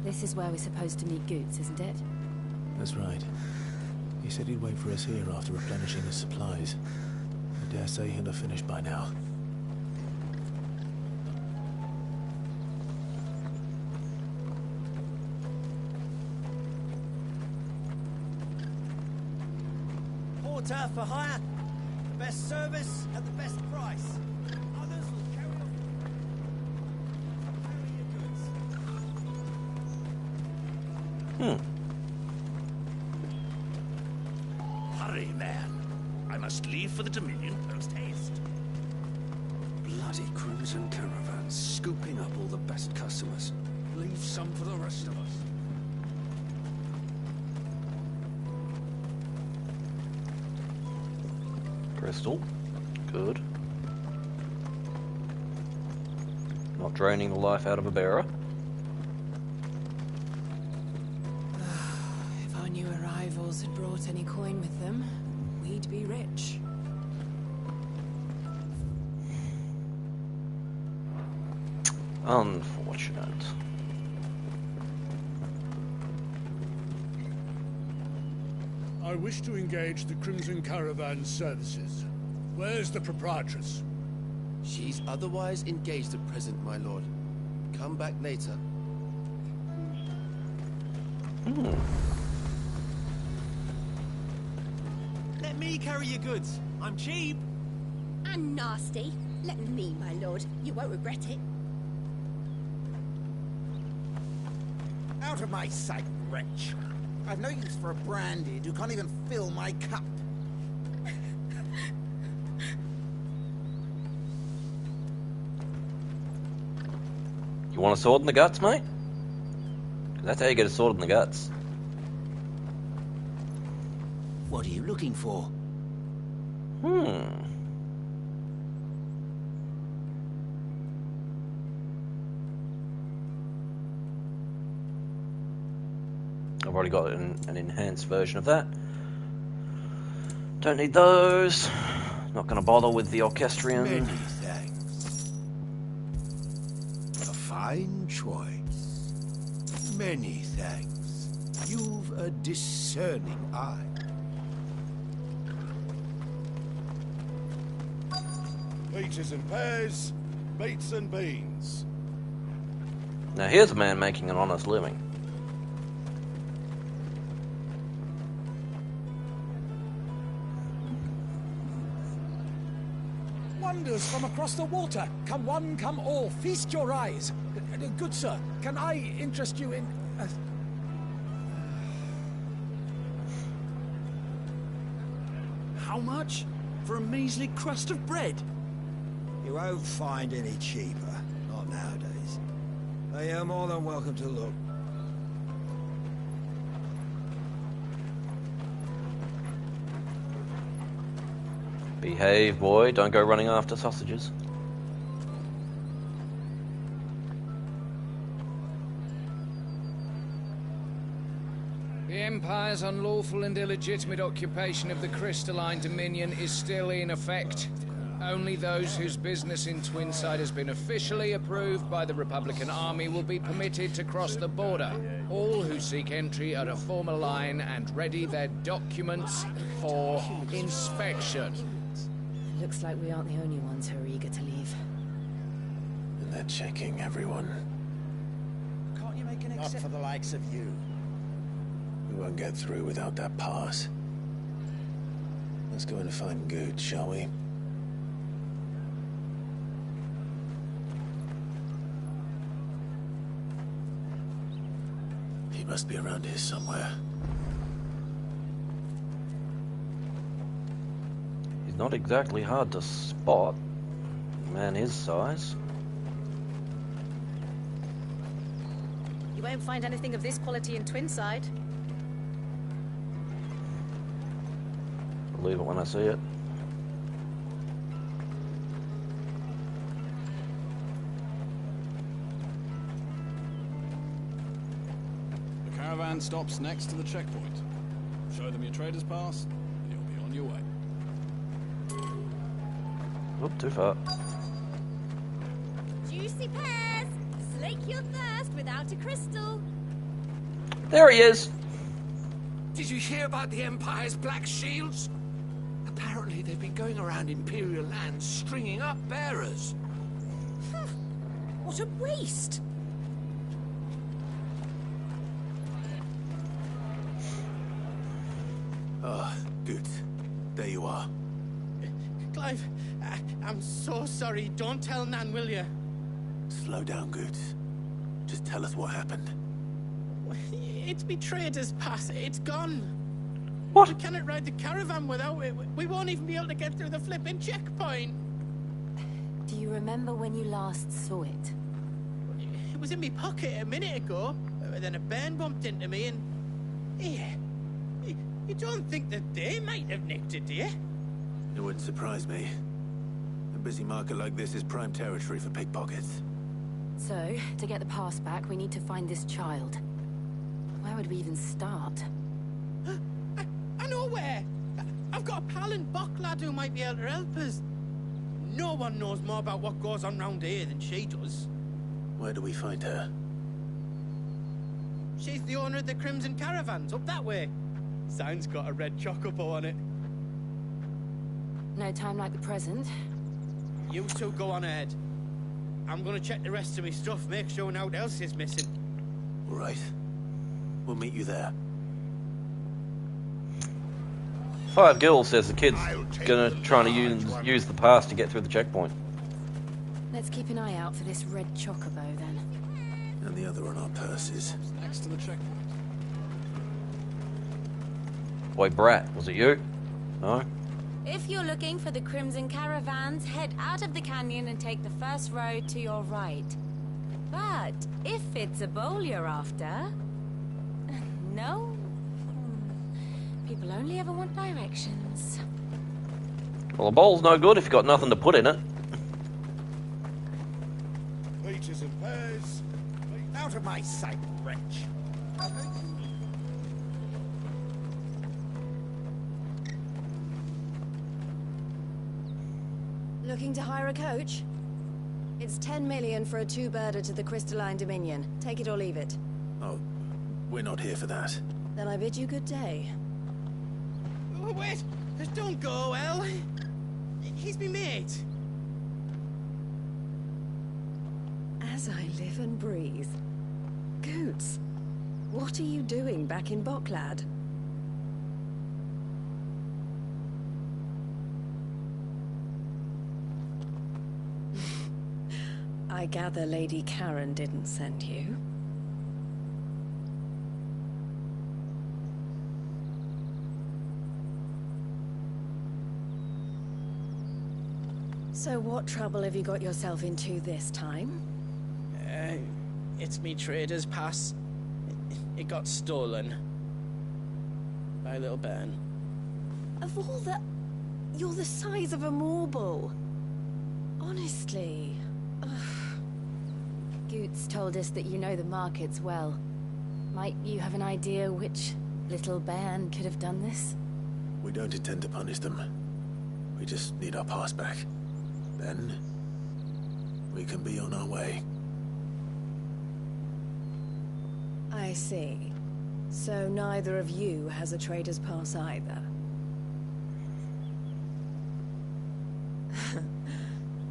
This is where we're supposed to meet Goots, isn't it? That's right. He said he'd wait for us here after replenishing his supplies. I dare say he'll have finished by now. Porter for hire. The best service at the best price. Others will carry your goods. Hurry, man. I must leave for the Dominion post haste. Bloody crimson caravans, scooping up all the best customers. Leave some for the rest of us. Crystal. Good. Not draining the life out of a bearer. If our new arrivals had brought any coin with them, we'd be rich. Unfortunate. I wish to engage the Crimson Caravan services. Where's the proprietress? She's otherwise engaged at present, my lord. Come back later. Let me carry your goods. I'm cheap. And nasty. Let me, my lord. You won't regret it. Out of my sight, wretch. I've no use for a branded who can't even fill my cup. You want a sword in the guts, mate? 'Cause that's how you get a sword in the guts. What are you looking for? I've already got an enhanced version of that. Don't need those. Not going to bother with the orchestrion. Many thanks. A fine choice. Many thanks. You've a discerning eye. Peaches and pears, beets and beans. Now here's a man making an honest living. Wonders from across the water. Come one, come all. Feast your eyes. Good sir, can I interest you in... How much? For a measly crust of bread? You won't find any cheaper. Not nowadays. But you're more than welcome to look. Behave, boy. Don't go running after sausages. The Empire's unlawful and illegitimate occupation of the crystalline dominion is still in effect. Only those whose business in Twinside has been officially approved by the Republican Army will be permitted to cross the border. All who seek entry are to form a line and ready their documents for inspection. Looks like we aren't the only ones who are eager to leave. And they're checking everyone. Can't you make an exception? Not for the likes of you. We won't get through without that pass. Let's go and find Good, shall we? He must be around here somewhere. He's not exactly hard to spot. Man his size. You won't find anything of this quality in Twinside. Believe it when I see it. The caravan stops next to the checkpoint. Show them your trader's pass, and you'll be on your way. Oop, too far. Juicy pears! Slake your thirst without a crystal. There he is. Did you hear about the Empire's Black Shields? Apparently they've been going around Imperial lands stringing up bearers. What a waste! Ah, good. There you are. Clive, I'm so sorry. Don't tell Nan, will you? Slow down, Goots. Just tell us what happened. It's me trader's pass. It's gone. What? We cannot ride the caravan without it. We won't even be able to get through the flipping checkpoint. Do you remember when you last saw it? It was in my pocket a minute ago. Then a bairn bumped into me and... Yeah. You don't think that they might have nicked it, do you? It wouldn't surprise me. A busy market like this is prime territory for pickpockets. So, to get the pass back, we need to find this child. Where would we even start? I know where! I've got a pal in Bocklad who might be able to help us. No one knows more about what goes on round here than she does. Where do we find her? She's the owner of the Crimson Caravans, up that way. Sign's got a red chocobo on it. No time like the present. You two go on ahead. I'm gonna check the rest of my stuff, make sure no one else is missing. All right. We'll meet you there. Five Girls says the kid's gonna try to use the pass to get through the checkpoint. Let's keep an eye out for this red chocobo then. And the other on our purses. Next to the checkpoint. Boy, Brat, was it you? No? If you're looking for the Crimson Caravans, head out of the canyon and take the first road to your right. But if it's a bowl you're after... No? People only ever want directions. Well, a bowl's no good if you've got nothing to put in it. Peaches and pears. Out of my sight, wretch. Looking to hire a coach? It's 10 million for a two-birder to the Crystalline Dominion. Take it or leave it. Oh, we're not here for that. Then I bid you good day. Oh, wait! Just don't go, El. He's me mate. As I live and breathe. Goots, what are you doing back in Bocklad? I gather Lady Karen didn't send you. So what trouble have you got yourself into this time? It's me trader's pass. It got stolen. By a little bairn. Of all the... You're the size of a marble. Honestly. Ugh. Goots told us that you know the markets well. Might you have an idea which little bairn could have done this? We don't intend to punish them. We just need our pass back. Then, we can be on our way. I see. So neither of you has a trader's pass either.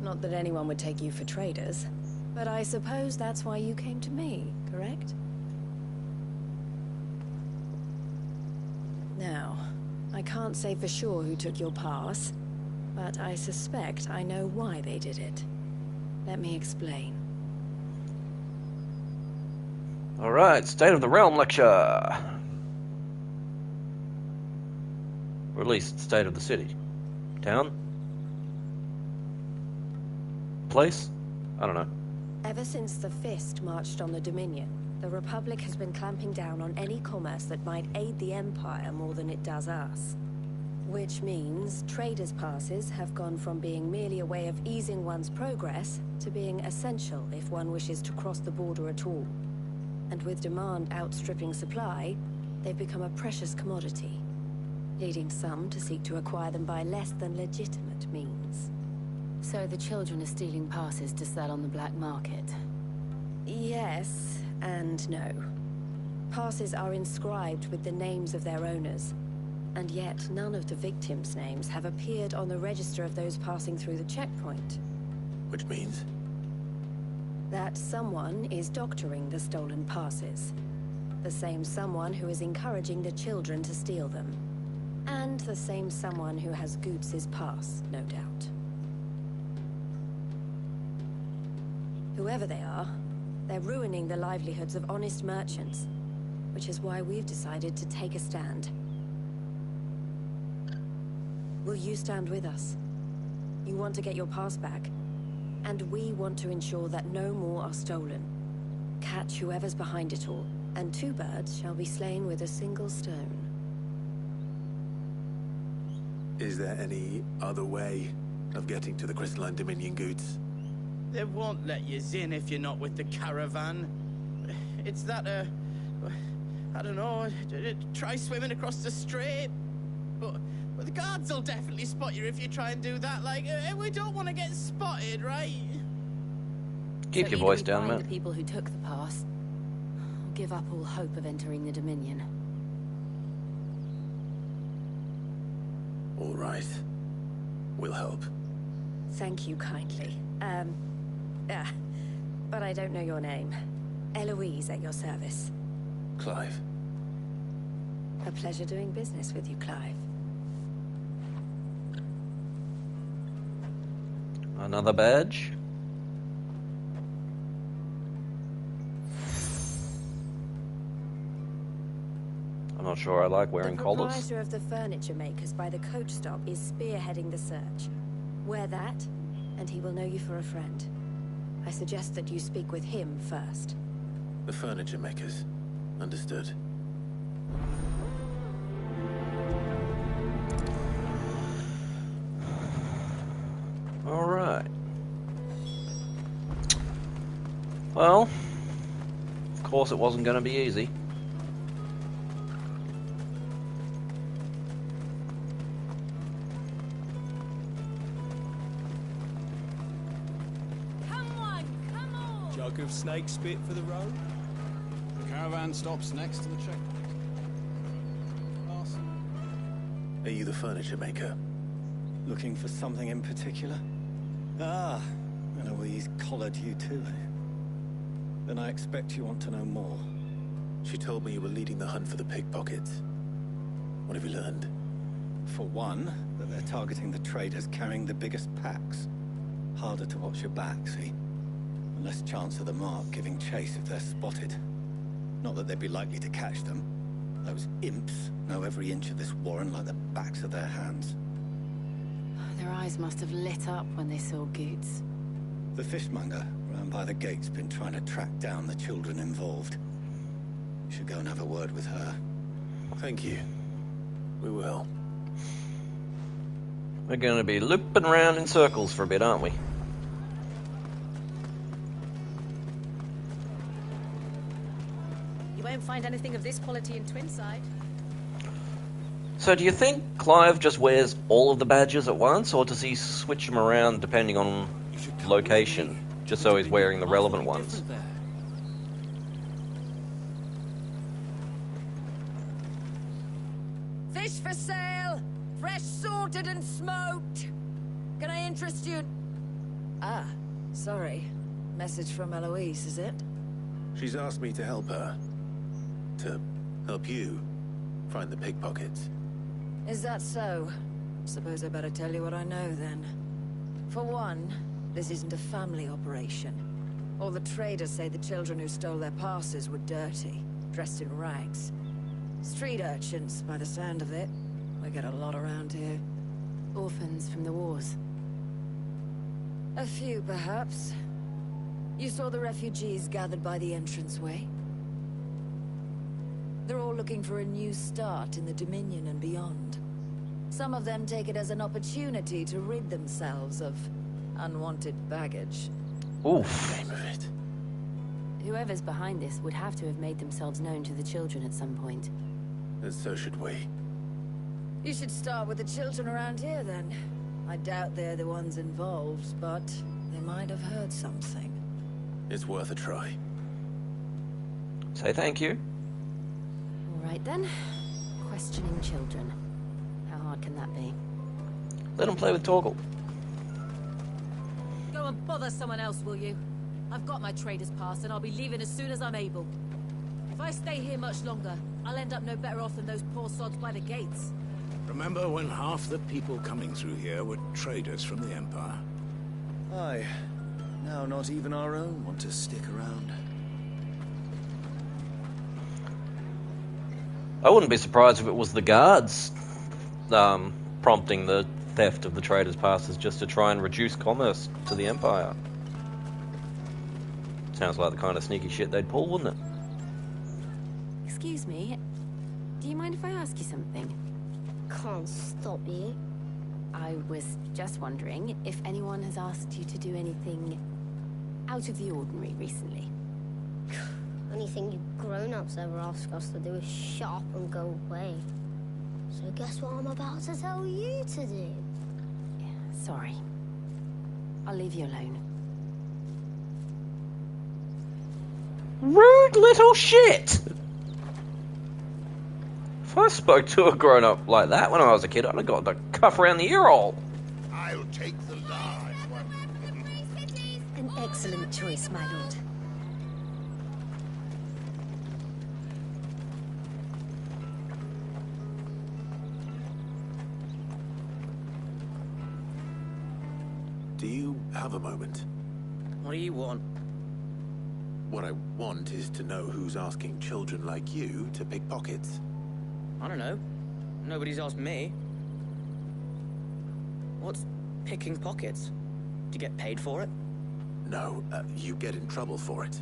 Not that anyone would take you for traders, but I suppose that's why you came to me, correct? Now, I can't say for sure who took your pass, but I suspect I know why they did it. Let me explain. Alright, State of the Realm lecture. Or at least State of the City. Town? Place? I don't know. Ever since the Fist marched on the Dominion, the Republic has been clamping down on any commerce that might aid the Empire more than it does us. Which means traders' passes have gone from being merely a way of easing one's progress to being essential if one wishes to cross the border at all. And with demand outstripping supply, they've become a precious commodity, leading some to seek to acquire them by less than legitimate means. So the children are stealing passes to sell on the black market? Yes, and no. Passes are inscribed with the names of their owners, and yet none of the victims' names have appeared on the register of those passing through the checkpoint. Which means? That someone is doctoring the stolen passes. The same someone who is encouraging the children to steal them. And the same someone who has Goots' pass, no doubt. Whoever they are, they're ruining the livelihoods of honest merchants, which is why we've decided to take a stand. Will you stand with us? You want to get your pass back, and we want to ensure that no more are stolen. Catch whoever's behind it all, and 2 birds shall be slain with a single stone. Is there any other way of getting to the Crystalline Dominion Goods? They won't let you in if you're not with the caravan. It's that, I don't know, try swimming across the strait. But the guards will definitely spot you if you try and do that. Like, we don't want to get spotted, right? Keep your voice down, man. The people who took the pass, or give up all hope of entering the Dominion. All right. We'll help. Thank you kindly. But I don't know your name. Eloise at your service. Clive. A pleasure doing business with you, Clive. Another badge? I'm not sure I like wearing collars. The proprietor of the furniture makers by the coach stop is spearheading the search. Wear that, and he will know you for a friend. I suggest that you speak with him first. The furniture makers. Understood. All right. Well, of course it wasn't going to be easy. Jug of snake spit for the road? The caravan stops next to the checkpoint. Pass. Are you the furniture maker? Looking for something in particular? Ah, Eloise collared you too, eh? Then I expect you want to know more. She told me you were leading the hunt for the pickpockets. What have you learned? For one, that they're targeting the traders carrying the biggest packs. Harder to watch your back, see? And less chance of the mark giving chase if they're spotted. Not that they'd be likely to catch them. Those imps know every inch of this warren like the backs of their hands. Their eyes must have lit up when they saw Goots. The fishmonger round by the gate's been trying to track down the children involved. You should go and have a word with her. Thank you. We will. We're going to be looping around in circles for a bit, aren't we? You won't find anything of this quality in Twinside. So do you think Clive just wears all of the badges at once, or does he switch them around depending on location, just so he's wearing the relevant ones? Fish for sale! Fresh sorted and smoked! Can I interest you? Ah, sorry. Message from Eloise, is it? She's asked me to help her. To help you find the pickpockets. Is that so? Suppose I better tell you what I know, then. For one, this isn't a family operation. All the traders say the children who stole their passes were dirty, dressed in rags. Street urchins, by the sound of it. We get a lot around here. Orphans from the wars. A few, perhaps. You saw the refugees gathered by the entranceway? They're all looking for a new start in the Dominion and beyond. Some of them take it as an opportunity to rid themselves of unwanted baggage. Oof. Name of it. Whoever's behind this would have to have made themselves known to the children at some point. And so should we. You should start with the children around here, then. I doubt they're the ones involved, but they might have heard something. It's worth a try. Say thank you. Right then. Questioning children. How hard can that be? Let him play with Torgal. Go and bother someone else, will you? I've got my trader's pass and I'll be leaving as soon as I'm able. If I stay here much longer, I'll end up no better off than those poor sods by the gates. Remember when half the people coming through here were traders from the Empire? Aye. Now not even our own want to stick around. I wouldn't be surprised if it was the guards prompting the theft of the traders' passes just to try and reduce commerce to the Empire. Sounds like the kind of sneaky shit they'd pull, wouldn't it? Excuse me, do you mind if I ask you something? Can't stop you. I was just wondering if anyone has asked you to do anything out of the ordinary recently. Anything you grown-ups ever ask us to do is shut up and go away. So guess what I'm about to tell you to do? Sorry. I'll leave you alone. Rude little shit! If I spoke to a grown-up like that when I was a kid, I'd have got the cuff around the ear hole. I'll take the large one. An excellent choice, my lord. Do you have a moment? What do you want? What I want is to know who's asking children like you to pick pockets. I don't know. Nobody's asked me. What's picking pockets? Do you get paid for it? No, you get in trouble for it.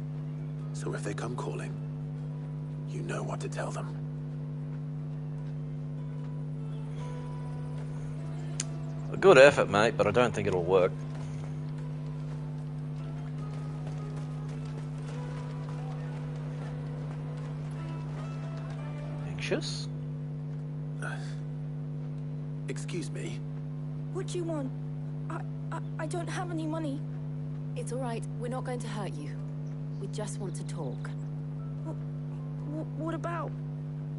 So if they come calling, you know what to tell them. A good effort, mate, but I don't think it'll work. Anxious? Excuse me? What do you want? I don't have any money. It's all right. We're not going to hurt you. We just want to talk. What about?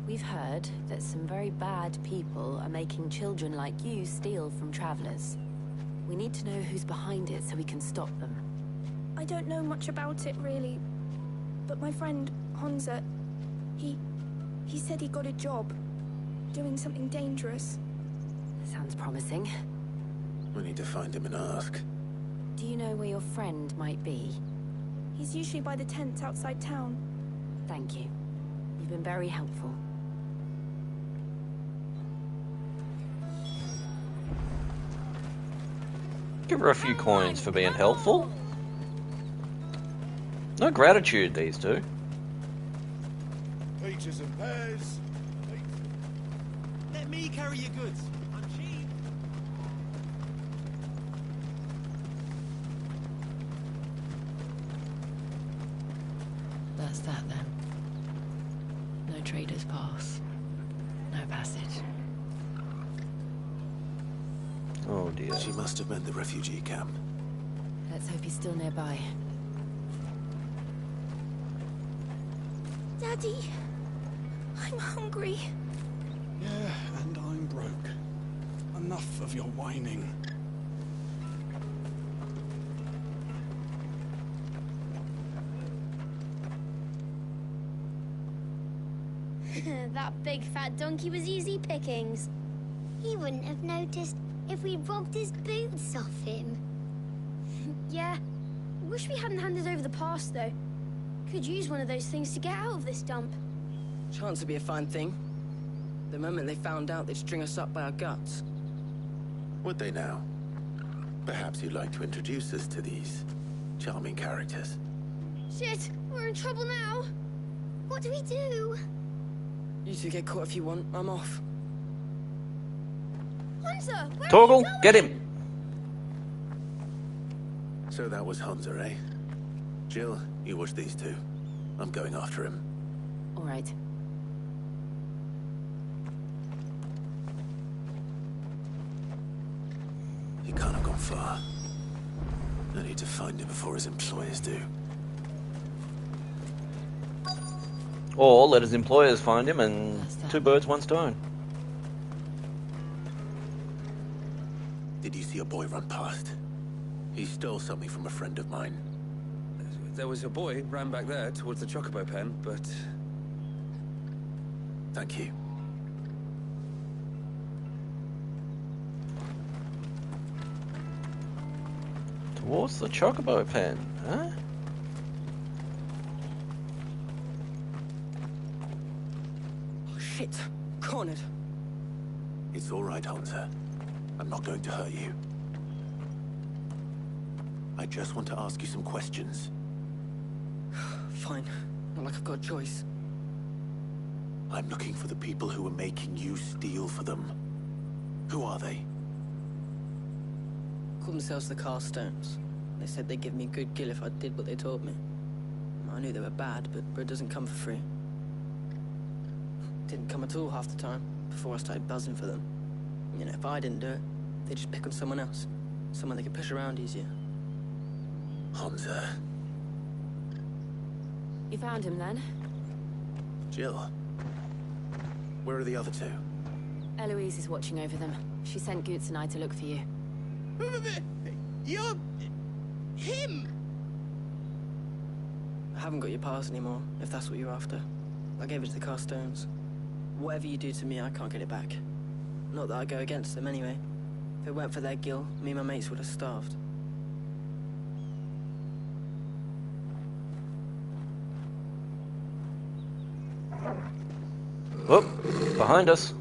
We've heard that some very bad people are making children like you steal from travelers. We need to know who's behind it so we can stop them. I don't know much about it, really. But my friend, Honza, he said he got a job. Doing something dangerous. Sounds promising. We need to find him and ask. Do you know where your friend might be? He's usually by the tents outside town. Thank you. You've been very helpful. Give her a few coins for being helpful. No gratitude, these two. Peaches and pears. Let me carry your goods. I'm cheap. That's that then. No trader's pass. No passage. Oh dear. She must have meant the refugee camp. Let's hope he's still nearby. Daddy, I'm hungry. Yeah, and I'm broke. Enough of your whining. That big fat donkey was easy pickings. He wouldn't have noticed if we'd robbed his boots off him. Yeah. Wish we hadn't handed over the pass, though. Could use one of those things to get out of this dump. Chance to be a fine thing. The moment they found out, they'd string us up by our guts. Would they now? Perhaps you'd like to introduce us to these charming characters. Shit, we're in trouble now. What do we do? You two get caught if you want. I'm off. Hunter, where Torgal, get him! So that was Hunter, eh? Jill, you watch these two. I'm going after him. All right. He can't have gone far. I need to find him before his employers do. Or let his employers find him and two birds, one stone. Did you see a boy run past? He stole something from a friend of mine. There was a boy ran back there towards the chocobo pen, but... Thank you. Towards the chocobo pen, huh? Oh, shit. Cornered. It's all right, Hunter. I'm not going to hurt you. I just want to ask you some questions. Fine. Not like I've got a choice. I'm looking for the people who are making you steal for them. Who are they? Call themselves the Carstones. They said they'd give me a good gill if I did what they told me. I knew they were bad, but bread doesn't come for free. Didn't come at all half the time, before I started buzzing for them. You know, if I didn't do it, they'd just pick on someone else. Someone they could push around easier. Hunter. You found him then? Jill. Where are the other two? Eloise is watching over them. She sent Goots and I to look for you. You're... him! I haven't got your pass anymore, if that's what you're after. I gave it to the Carstones. Whatever you do to me, I can't get it back. Not that I go against them anyway. If it weren't for their gill, me and my mates would have starved. Oh, behind us.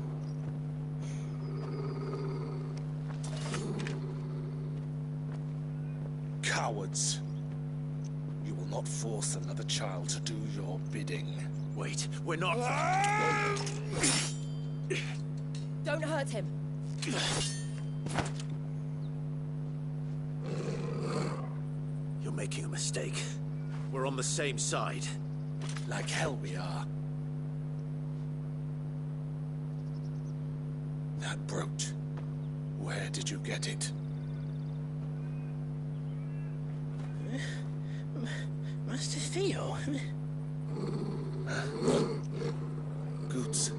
Cowards. You will not force another child to do your bidding. Wait, we're not... Don't hurt him. You're making a mistake. We're on the same side. Like hell we are. That brooch. Where did you get it? Master Theo? Goots.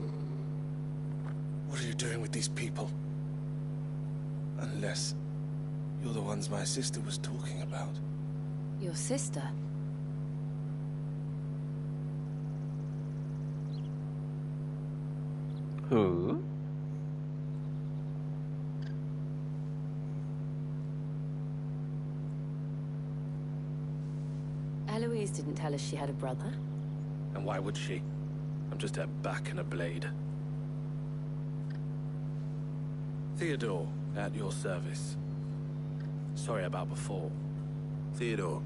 What are you doing with these people? Unless you're the ones my sister was talking about. Your sister? Who? Eloise didn't tell us she had a brother. And why would she? I'm just her back and a blade. Theodore, at your service. Sorry about before. Theodore,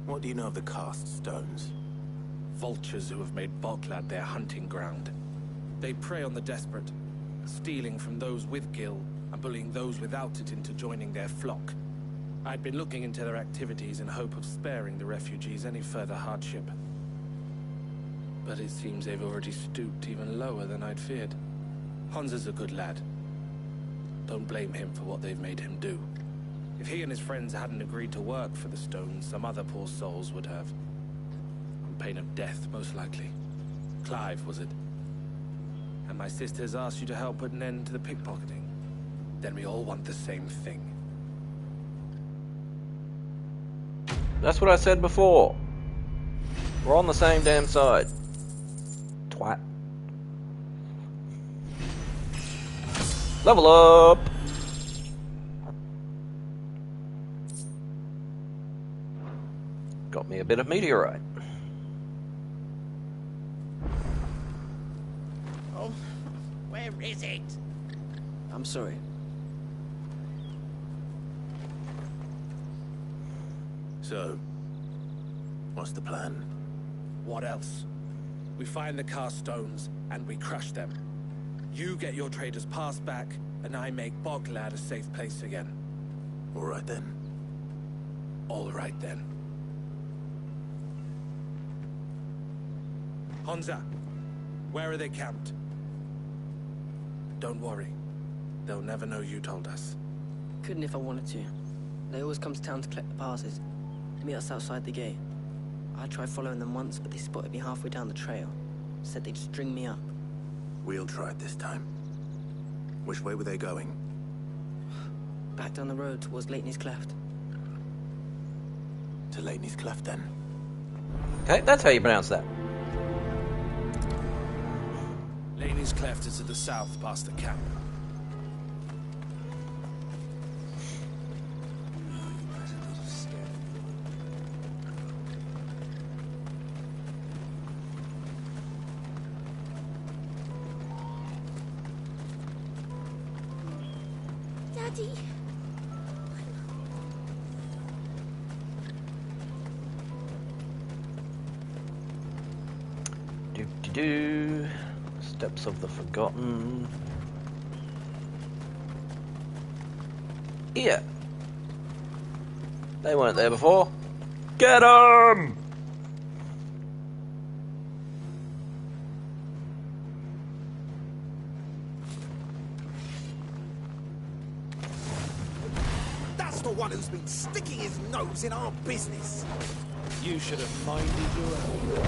what do you know of the Cast Stones? Vultures who have made Boklad their hunting ground. They prey on the desperate, stealing from those with gil and bullying those without it into joining their flock. I'd been looking into their activities in hope of sparing the refugees any further hardship. But it seems they've already stooped even lower than I'd feared. Hansa's a good lad. Don't blame him for what they've made him do. If he and his friends hadn't agreed to work for the Stones, some other poor souls would have. On pain of death, most likely. Clive, was it? And my sisters asked you to help put an end to the pickpocketing. Then we all want the same thing. That's what I said before. We're on the same damn side. Twat. Level up! Got me a bit of meteorite. Oh, where is it? I'm sorry. So, what's the plan? What else? We find the Carstones, and we crush them. You get your trader's pass back, and I make Boglad a safe place again. All right then. All right then. Hansa, where are they camped? Don't worry. They'll never know you told us. Couldn't if I wanted to. They always come to town to collect the passes. Meet us outside the gate. I tried following them once, but they spotted me halfway down the trail. Said they'd string me up. We'll try it this time. Which way were they going? Back down the road towards Lateney's Cleft. To Lateney's Cleft, then. Okay, that's how you pronounce that. Laney's Cleft is to the south, past the camp. Daddy. Do-do-do. Steps of the Forgotten. Yeah. They weren't there before. Get 'em! That's the one who's been sticking his nose in our business. You should have minded your own.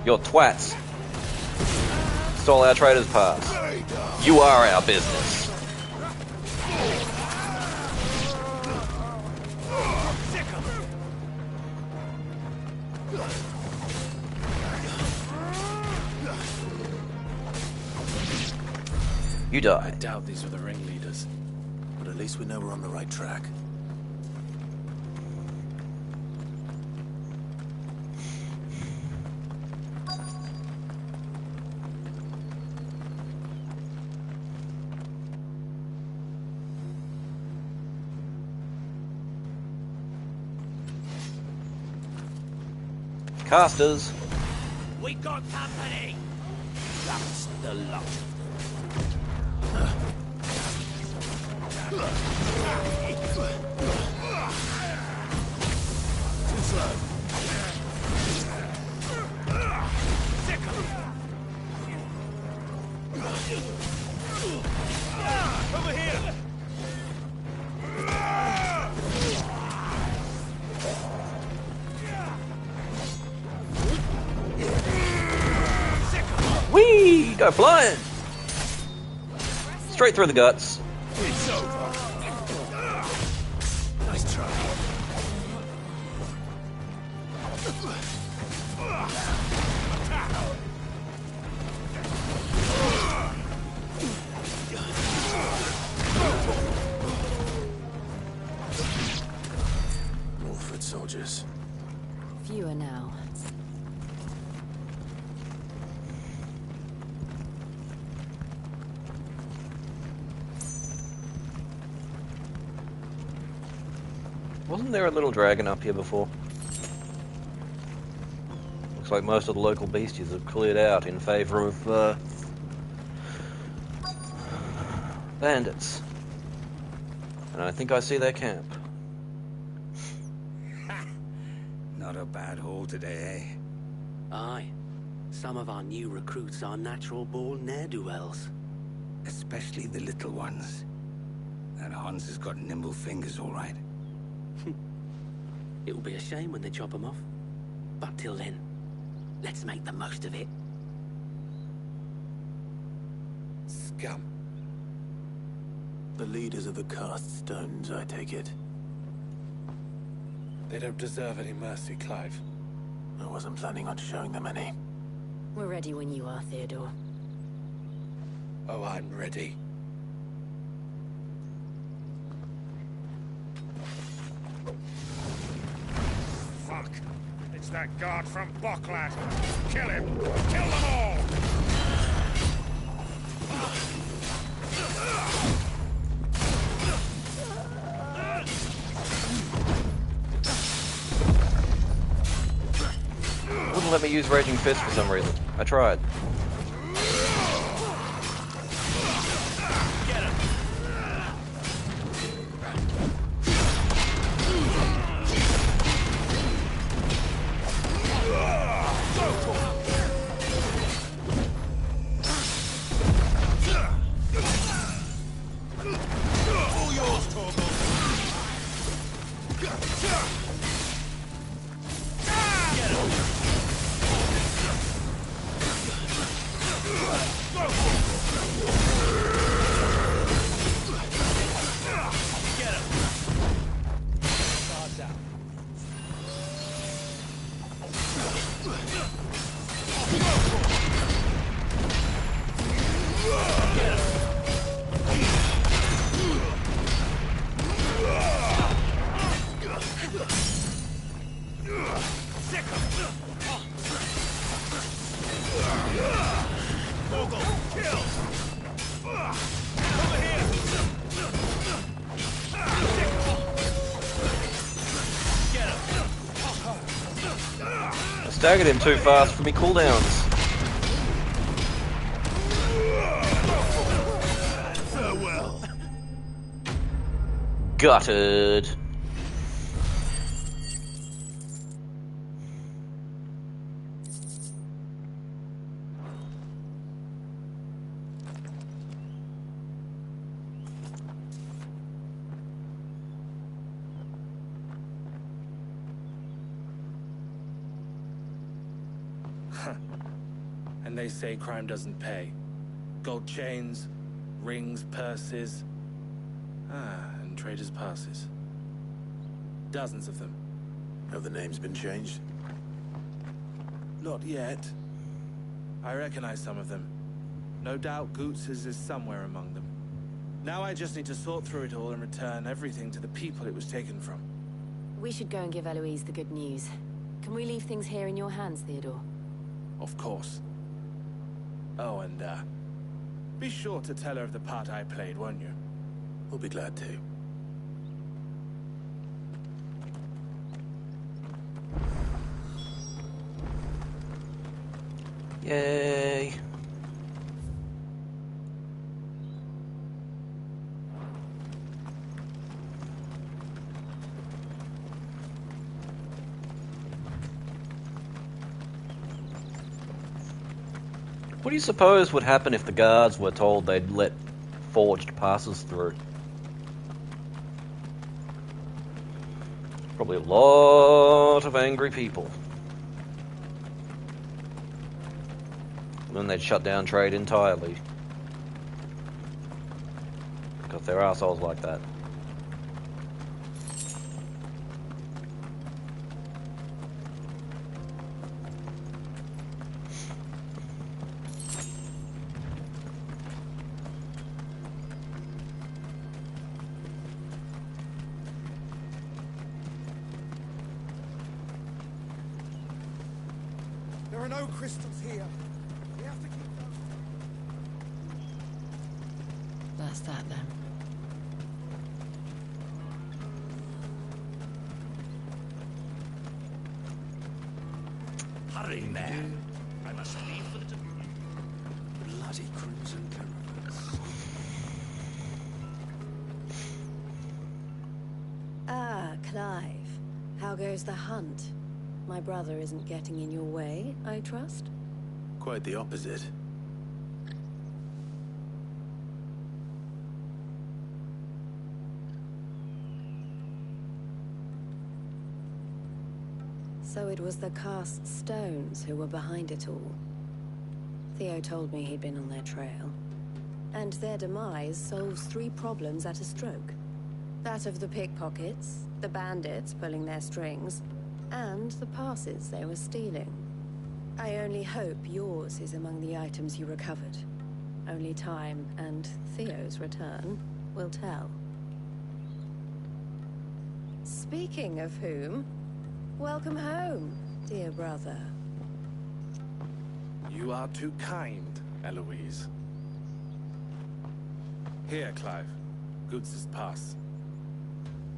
You're twats. Stole our trader's pass. You are our business. You die. I doubt these were the ringleaders. But at least we know we're on the right track. Casters. We got company! That's the lot. Too slow. Over here! Whee! Go flying! Straight through the guts. It's over. Nice try. More foot soldiers. Fewer now. Wasn't there a little dragon up here before? Looks like most of the local beasties have cleared out in favor of bandits. And I think I see their camp. Not a bad haul today, eh? Aye. Some of our new recruits are natural-born ne'er-do-wells. Especially the little ones. That Hans has got nimble fingers, all right. It'll be a shame when they chop them off. But till then, let's make the most of it. Scum. The leaders of the cast stones, I take it. They don't deserve any mercy, Clive. I wasn't planning on showing them any. We're ready when you are, Theodore. Oh, I'm ready. Fuck. It's that guard from Bocklad. Kill him. Kill them all. Wouldn't let me use Raging Fist for some reason. I tried. I staggered him too fast for me cooldowns. Farewell. Gutted. And they say crime doesn't pay. Gold chains, rings, purses. And traders' passes. Dozens of them. Have the names been changed? Not yet. I recognize some of them. No doubt Goots's is somewhere among them. Now I just need to sort through it all and return everything to the people it was taken from. We should go and give Eloise the good news. Can we leave things here in your hands, Theodore? Of course. Oh, and, be sure to tell her of the part I played, won't you? We'll be glad to. Yay. What do you suppose would happen if the guards were told they'd let forged passes through? Probably a lot of angry people. And then they'd shut down trade entirely. Because they're assholes like that. There are no crystals here. We have to keep going. That's that then. Hurry, man. I must leave for the bloody crimson caravans. Ah, Clive. How goes the hunt? My brother isn't getting in your way, I trust? Quite the opposite. So it was the cast stones who were behind it all. Theo told me he'd been on their trail. And their demise solves 3 problems at a stroke. That of the pickpockets, the bandits pulling their strings, and the passes they were stealing. I only hope yours is among the items you recovered. Only time and Theo's return will tell. Speaking of whom, welcome home, dear brother. You are too kind, Eloise. Here, Clive. Goots's pass.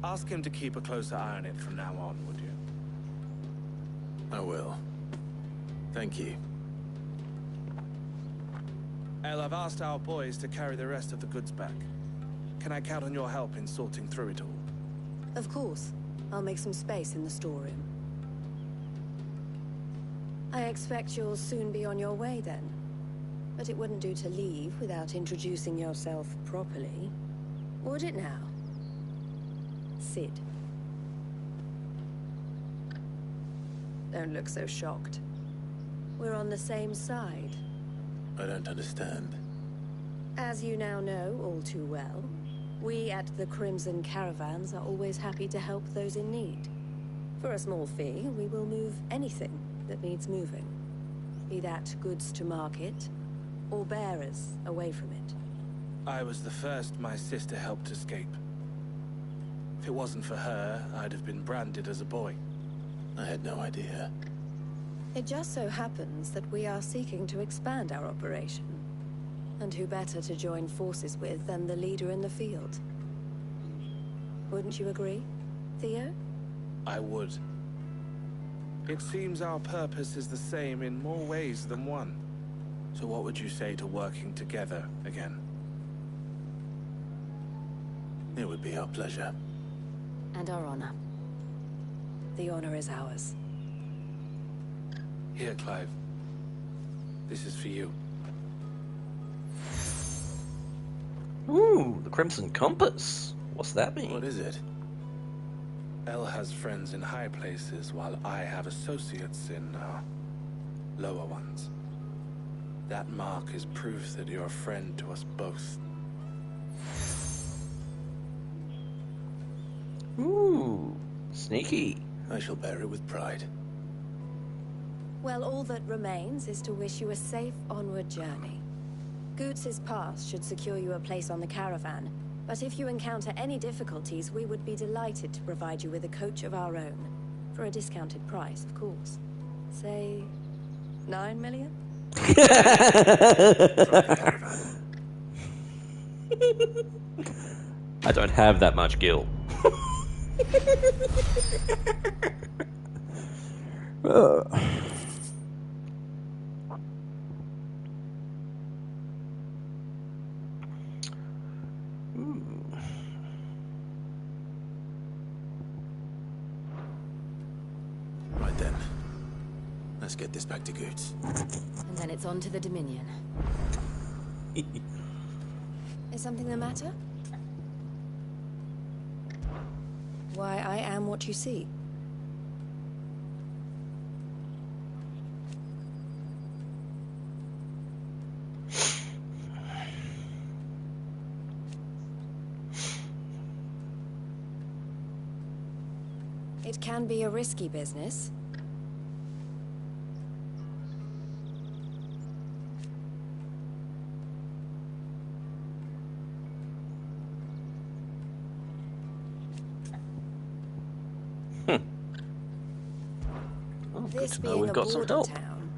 Ask him to keep a closer eye on it from now on, would you? I will. Thank you. El, I've asked our boys to carry the rest of the goods back. Can I count on your help in sorting through it all? Of course. I'll make some space in the storeroom. I expect you'll soon be on your way then. But it wouldn't do to leave without introducing yourself properly. Would it now? Sid. Don't look so shocked. We're on the same side. I don't understand. As you now know all too well, we at the Crimson Caravans are always happy to help those in need. For a small fee, we will move anything that needs moving. Be that goods to market, or bearers away from it. I was the first my sister helped escape. If it wasn't for her, I'd have been branded as a boy. I had no idea. It just so happens that we are seeking to expand our operation. And who better to join forces with than the leader in the field? Wouldn't you agree, Theo? I would. It seems our purpose is the same in more ways than one. So what would you say to working together again? It would be our pleasure. And our honor. The honor is ours. Here, Clive. This is for you. Ooh, the Crimson Compass. What's that mean? What is it? Elle has friends in high places, while I have associates in, lower ones. That mark is proof that you're a friend to us both. Ooh, sneaky. I shall bear it with pride. Well, all that remains is to wish you a safe onward journey. Goots' pass should secure you a place on the caravan, but if you encounter any difficulties, we would be delighted to provide you with a coach of our own. For a discounted price, of course. Say, 9 million? I don't have that much gil. Right then. Let's get this back to Goots. And then it's on to the Dominion. Is something the matter? Why, I am what you see. It can be a risky business. This being we've a got some border help. town.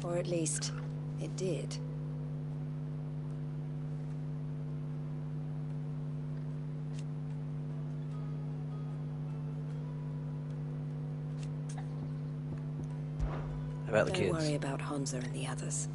Or at least, it did. How about the Don't kids? worry about Hansa and the others.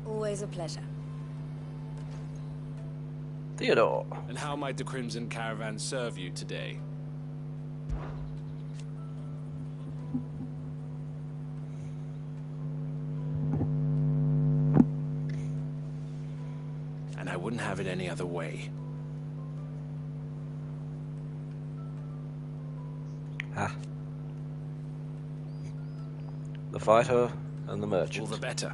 Always a pleasure. Theodore. And how might the Crimson Caravan serve you today? And I wouldn't have it any other way. Ah. The fighter and the merchant. All the better.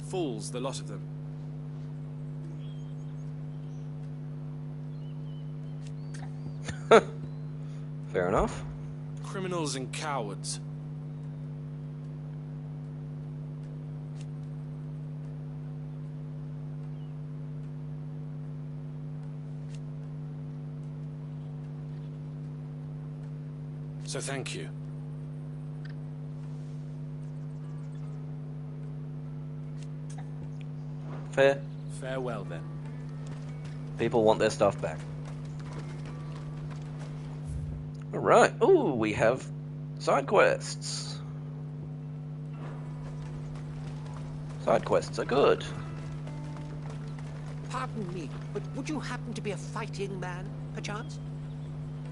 Fools, the lot of them. Fair enough. Criminals and cowards. So thank you. Fair. Farewell then. People want their stuff back. Alright. Ooh, we have side quests. Side quests are good. Pardon me, but would you happen to be a fighting man, perchance?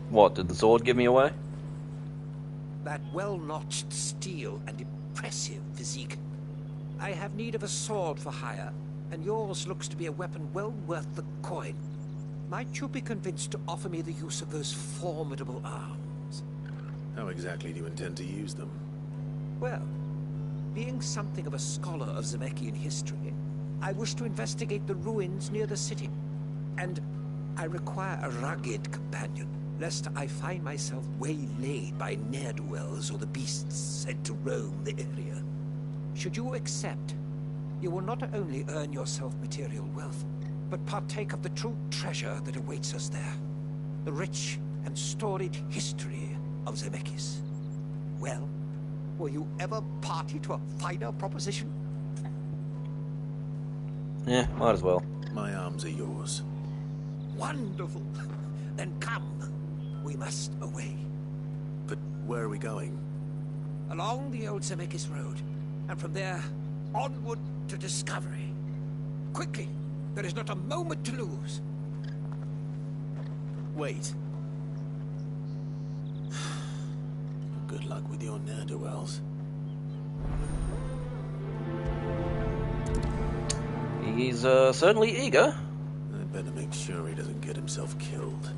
What, did the sword give me away? That well-notched steel and impressive physique. I have need of a sword for hire, and yours looks to be a weapon well worth the coin. Might you be convinced to offer me the use of those formidable arms? How exactly do you intend to use them? Well, being something of a scholar of Zemeckis history, I wish to investigate the ruins near the city. And I require a rugged companion, lest I find myself waylaid by ne'er-do-wells or the beasts sent to roam the area. Should you accept, you will not only earn yourself material wealth, but partake of the true treasure that awaits us there. The rich and storied history of Zemeckis. Well, were you ever party to a finer proposition? Yeah, might as well. My arms are yours. Wonderful. Then come. We must away. But where are we going? Along the old Zemeckis Road, and from there, onward to discovery. Quickly! There is not a moment to lose. Wait. Good luck with your ne'er-do-wells. He's certainly eager. I'd better make sure he doesn't get himself killed.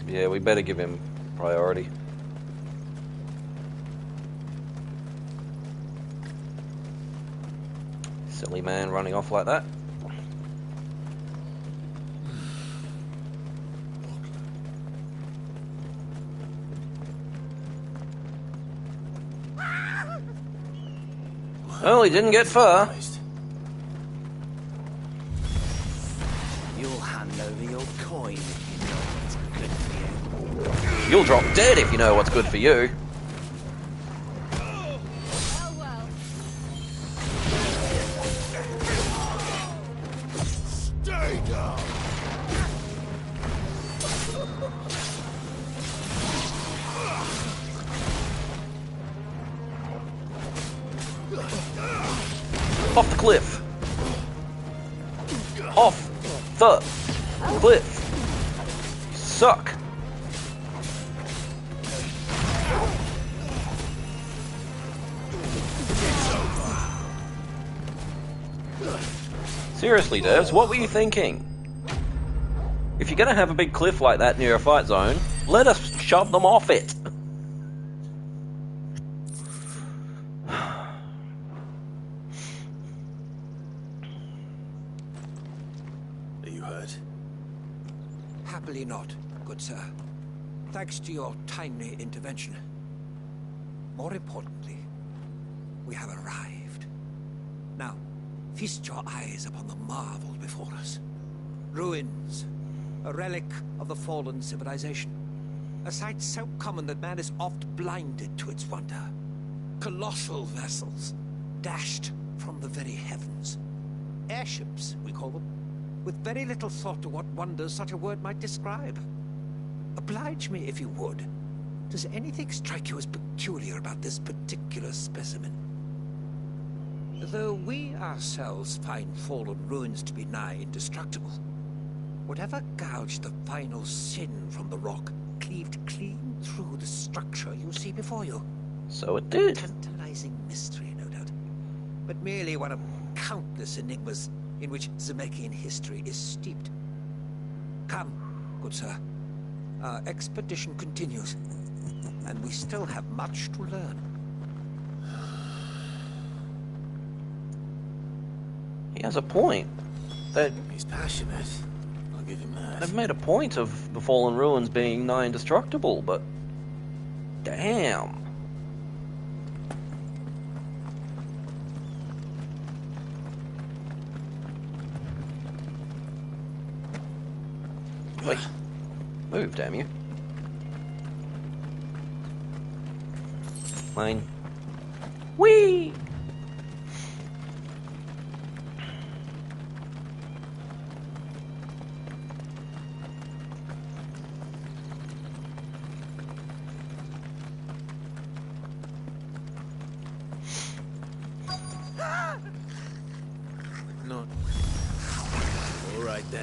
Yeah, we better give him priority. Silly man running off like that. Well, he didn't get far. You'll hand over your coin if you know what's good for you. You'll drop dead if you know what's good for you. Stay down! Off the cliff. Off the cliff. You suck. Seriously, devs, what were you thinking? If you're gonna have a big cliff like that near a fight zone, let us shove them off it. Happily not, good sir. Thanks to your timely intervention. More importantly, we have arrived. Now, feast your eyes upon the marvel before us. Ruins, a relic of the fallen civilization. A sight so common that man is oft blinded to its wonder. Colossal vessels, dashed from the very heavens. Airships, we call them, with very little thought to what wonders such a word might describe. Oblige me, if you would. Does anything strike you as peculiar about this particular specimen? Though we ourselves find fallen ruins to be nigh indestructible, whatever gouged the final sin from the rock cleaved clean through the structure you see before you. So it did. Tantalizing mystery, no doubt, but merely one of countless enigmas in which Zemeckis history is steeped. Come, good sir. Our expedition continues, and we still have much to learn. He has a point. He's passionate. I'll give him that. They've made a point of the fallen ruins being nigh indestructible, but damn. Wait. Move, damn you. Mine. Whee!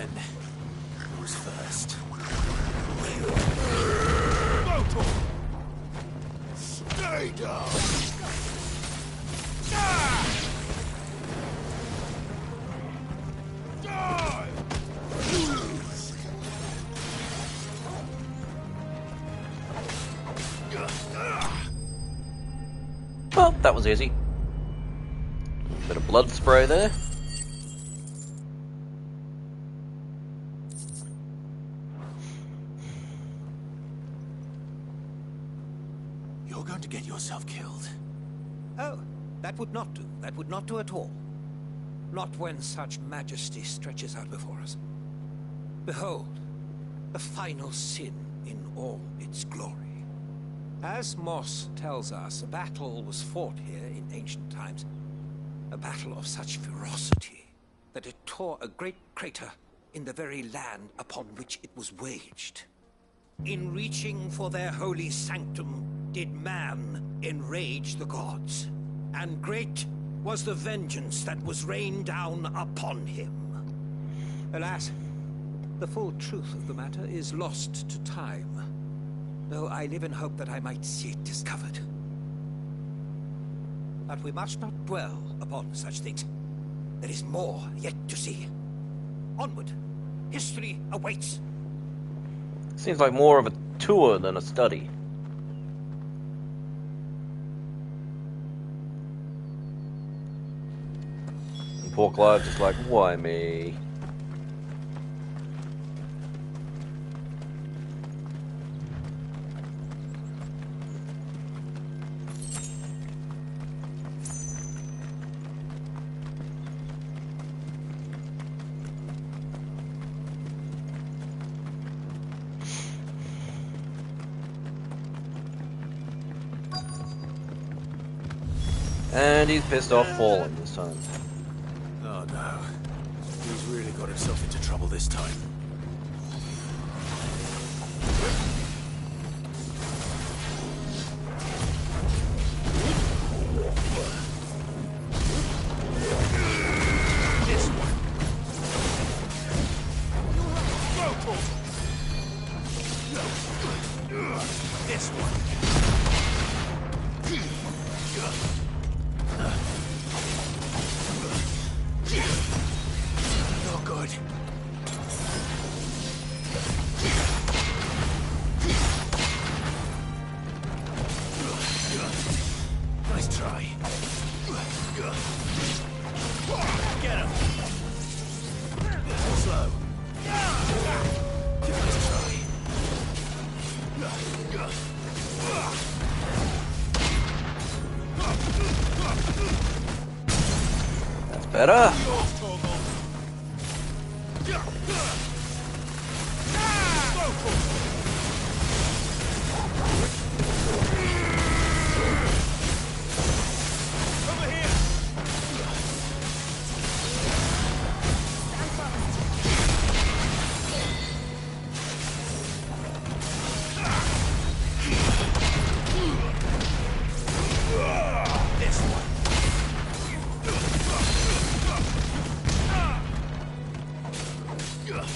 then. Who's first? Stay down! Well, that was easy. Bit of blood spray there. You're going to get yourself killed. Oh, that would not do. That would not do at all. Not when such majesty stretches out before us. Behold, the final sin in all its glory. As Moss tells us, a battle was fought here in ancient times. A battle of such ferocity that it tore a great crater in the very land upon which it was waged. In reaching for their holy sanctum, did man enrage the gods, and great was the vengeance that was rained down upon him. Alas, the full truth of the matter is lost to time, though I live in hope that I might see it discovered. But we must not dwell upon such things. There is more yet to see. Onward. History awaits. Seems like more of a tour than a study. And poor Clive just like, why me? And he's pissed off falling this time. Oh no. He's really got himself into trouble this time. This one. This one. Not good. Nice try. Get him. Slow. Nice try. That's better.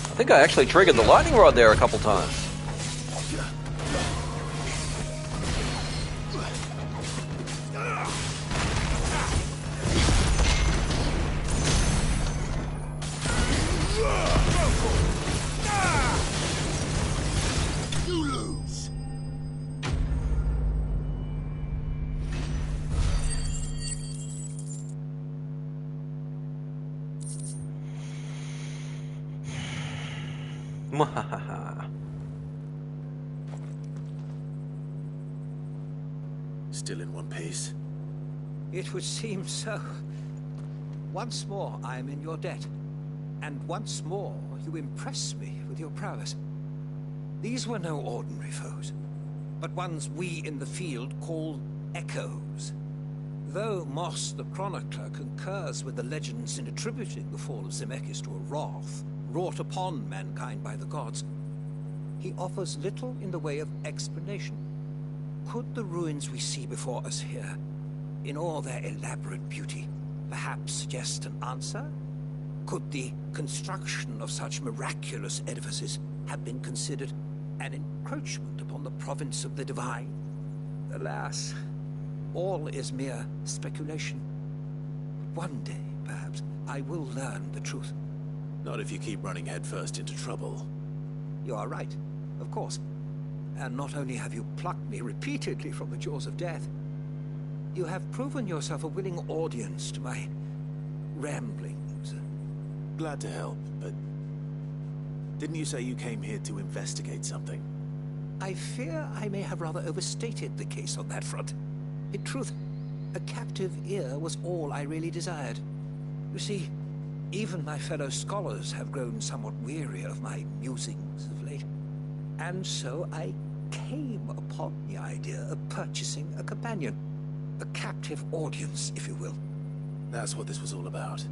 I think I actually triggered the lightning rod there a couple times. You lose. Still in one piece. It would seem so. Once more I am in your debt, and once more you impress me with your prowess. These were no ordinary foes, but ones we in the field call echoes. Though Moss the Chronicler concurs with the legends in attributing the fall of Zemeckis to a wrath wrought upon mankind by the gods, he offers little in the way of explanation. Could the ruins we see before us here, in all their elaborate beauty, perhaps suggest an answer? Could the construction of such miraculous edifices have been considered an encroachment upon the province of the divine? Alas, all is mere speculation. One day, perhaps, I will learn the truth. Not if you keep running headfirst into trouble. You are right, of course. And not only have you plucked me repeatedly from the jaws of death, you have proven yourself a willing audience to my ramblings. Glad to help, but didn't you say you came here to investigate something? I fear I may have rather overstated the case on that front. In truth, a captive ear was all I really desired. You see, even my fellow scholars have grown somewhat weary of my musings of late. And so I came upon the idea of purchasing a companion. A captive audience, if you will. That's what this was all about.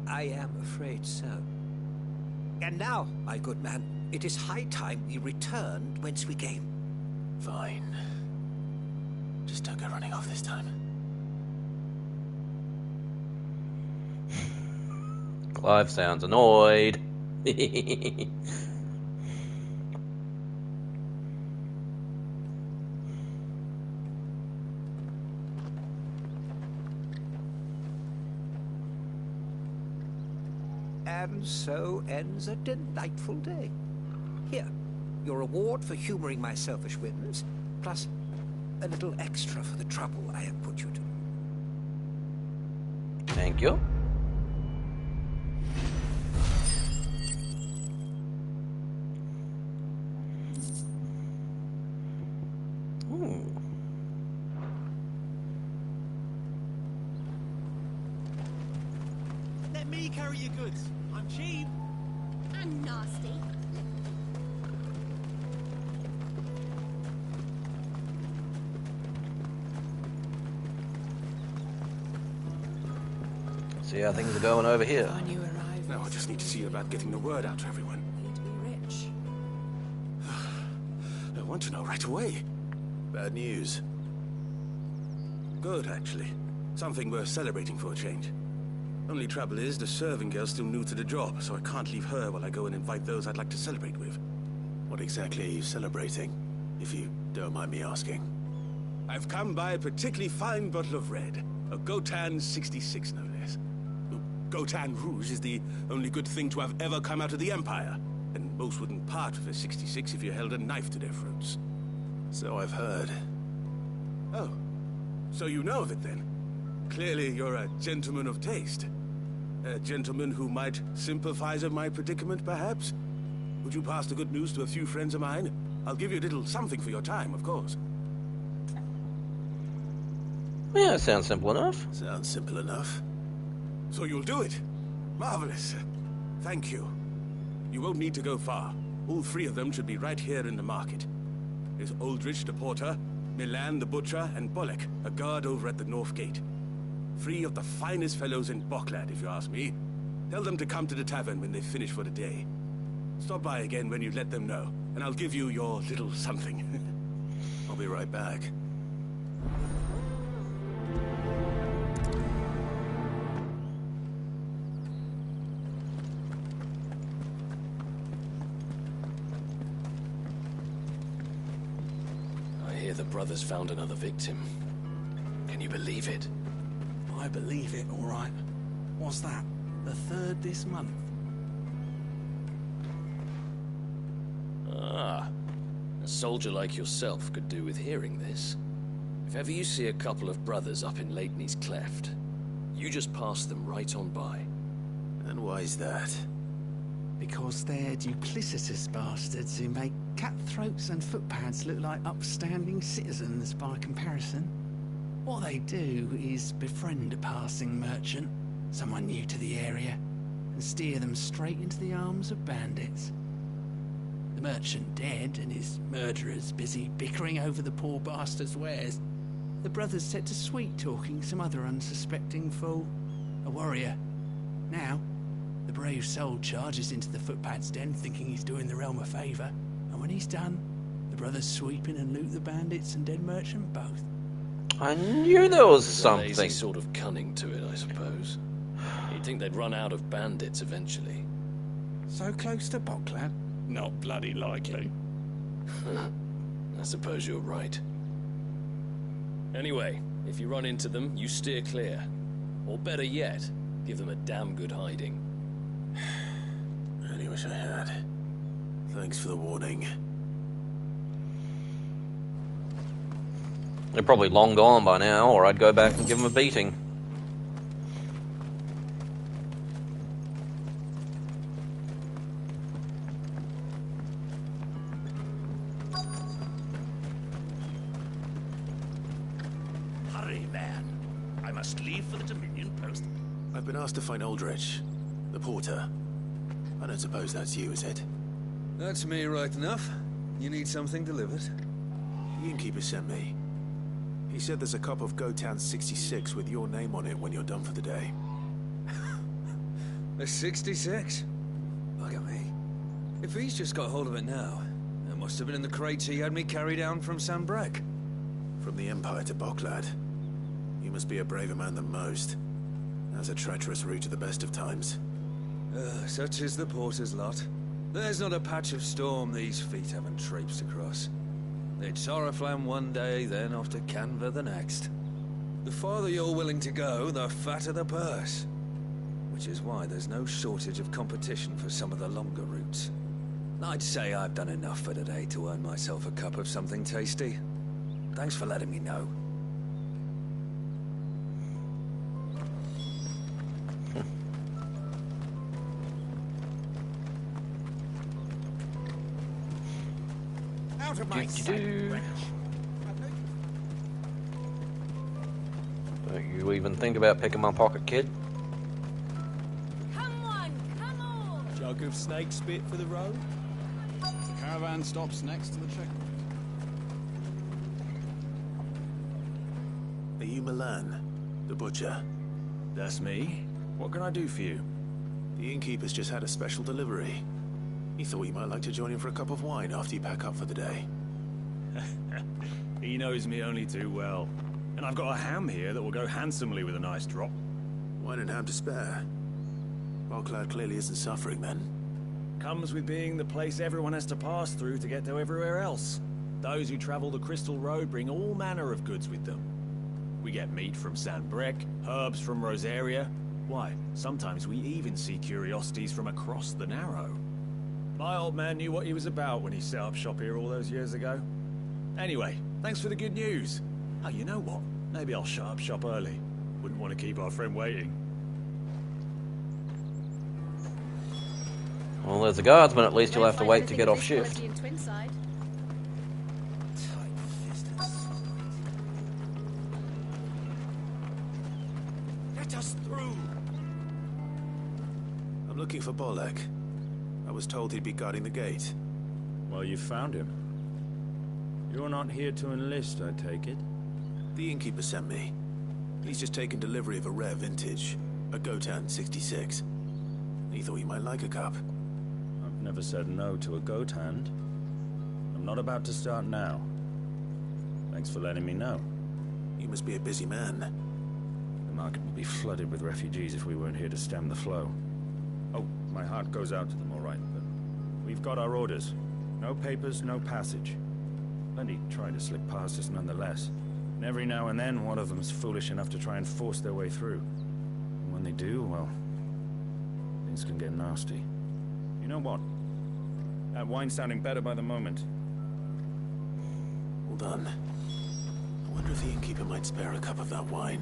I am afraid so. And now, my good man, it is high time we returned whence we came. Fine. Just don't go running off this time. Clive sounds annoyed. And so ends a delightful day. Here, your reward for humoring my selfish whims, plus a little extra for the trouble I have put you to. Thank you. Let me carry your goods. I'm cheap. And nasty. See how things are going over here. Now I just need to see about getting the word out to everyone. Rich. I want to know right away. Bad news. Good, actually. Something worth celebrating for a change. Only trouble is, the serving girl's still new to the job, so I can't leave her while I go and invite those I'd like to celebrate with. What exactly are you celebrating, if you don't mind me asking? I've come by a particularly fine bottle of red. A Gotan 66, no less. Gotan Rouge is the only good thing to have ever come out of the Empire, and most wouldn't part with a 66 if you held a knife to their throats. So I've heard. Oh, so you know of it then? Clearly you're a gentleman of taste. A gentleman who might sympathize with my predicament, perhaps? Would you pass the good news to a few friends of mine? I'll give you a little something for your time, of course. Yeah, sounds simple enough. Sounds simple enough. So you'll do it? Marvelous. Thank you. You won't need to go far. All three of them should be right here in the market. There's Aldrich the porter, Milan the butcher, and Bolek, a guard over at the north gate. Three of the finest fellows in Boklad, if you ask me. Tell them to come to the tavern when they finish for the day. Stop by again when you let them know, and I'll give you your little something. I'll be right back. I hear the brothers found another victim. Can you believe it? I believe it, all right. What's that? The third this month? Ah, a soldier like yourself could do with hearing this. If ever you see a couple of brothers up in Lateney's Cleft, you just pass them right on by. And why is that? Because they're duplicitous bastards who make cutthroats and footpads look like upstanding citizens by comparison. What they do is befriend a passing merchant, someone new to the area, and steer them straight into the arms of bandits. The merchant dead and his murderers busy bickering over the poor bastard's wares. The brothers set to sweet-talking some other unsuspecting fool, a warrior. Now, the brave soul charges into the footpad's den thinking he's doing the realm a favour, and when he's done, the brothers sweep in and loot the bandits and dead merchant both. I knew there was There's something. a lazy sort of cunning to it, I suppose. He You'd think they'd run out of bandits eventually. So close to Bocklad? Not bloody likely. I suppose you're right. Anyway, if you run into them, you steer clear. Or better yet, give them a damn good hiding. Really wish I had. Thanks for the warning. They're probably long gone by now, or I'd go back and give them a beating. Hurry, man. I must leave for the Dominion post. I've been asked to find Aldrich, the porter. I don't suppose that's you, is it? That's me, right enough. You need something delivered? The innkeeper sent me. He said there's a cup of Gotan 66 with your name on it when you're done for the day. A 66? Look at me. If he's just got hold of it now, it must have been in the crates he had me carry down from Sanbrek. From the Empire to Bocklad. You must be a braver man than most. That's a treacherous route at the best of times. Such is the porter's lot. There's not a patch of storm these feet haven't traipsed across. It's Oriflamme one day, then off to Canva the next. The farther you're willing to go, the fatter the purse. Which is why there's no shortage of competition for some of the longer routes. I'd say I've done enough for today to earn myself a cup of something tasty. Thanks for letting me know. Out of my sight, wretch. Don't you even think about picking my pocket, kid? Come on! Jug of snake spit for the road? The caravan stops next to the checkpoint. Are you Milan, the butcher? That's me. What can I do for you? The innkeeper's just had a special delivery. He thought you might like to join him for a cup of wine after you pack up for the day. He knows me only too well. And I've got a ham here that will go handsomely with a nice drop. Wine and ham to spare. Bocklad clearly isn't suffering then. Comes with being the place everyone has to pass through to get to everywhere else. Those who travel the Crystal Road bring all manner of goods with them. We get meat from Sanbrek, herbs from Rosaria. Why, sometimes we even see curiosities from across the Narrow. My old man knew what he was about when he set up shop here all those years ago. Anyway, thanks for the good news. Oh, you know what? Maybe I'll shut up shop early. Wouldn't want to keep our friend waiting. Well, there's a guardsman. At least you'll have to wait to get off shift. Let us through. I'm looking for Bolek. I was told he'd be guarding the gate. Well, you found him. You're not here to enlist, I take it? The innkeeper sent me. He's just taken delivery of a rare vintage, a Gotan 66. He thought you might like a cup. I've never said no to a goat hand. I'm not about to start now. Thanks for letting me know. You must be a busy man. The market would be flooded with refugees if we weren't here to stem the flow. Oh, my heart goes out to them, all right, but we've got our orders. No papers, no passage. Plenty try to slip past us nonetheless. And every now and then, one of them's foolish enough to try and force their way through. And when they do, well, things can get nasty. You know what? That wine's sounding better by the moment. Well done. I wonder if the innkeeper might spare a cup of that wine.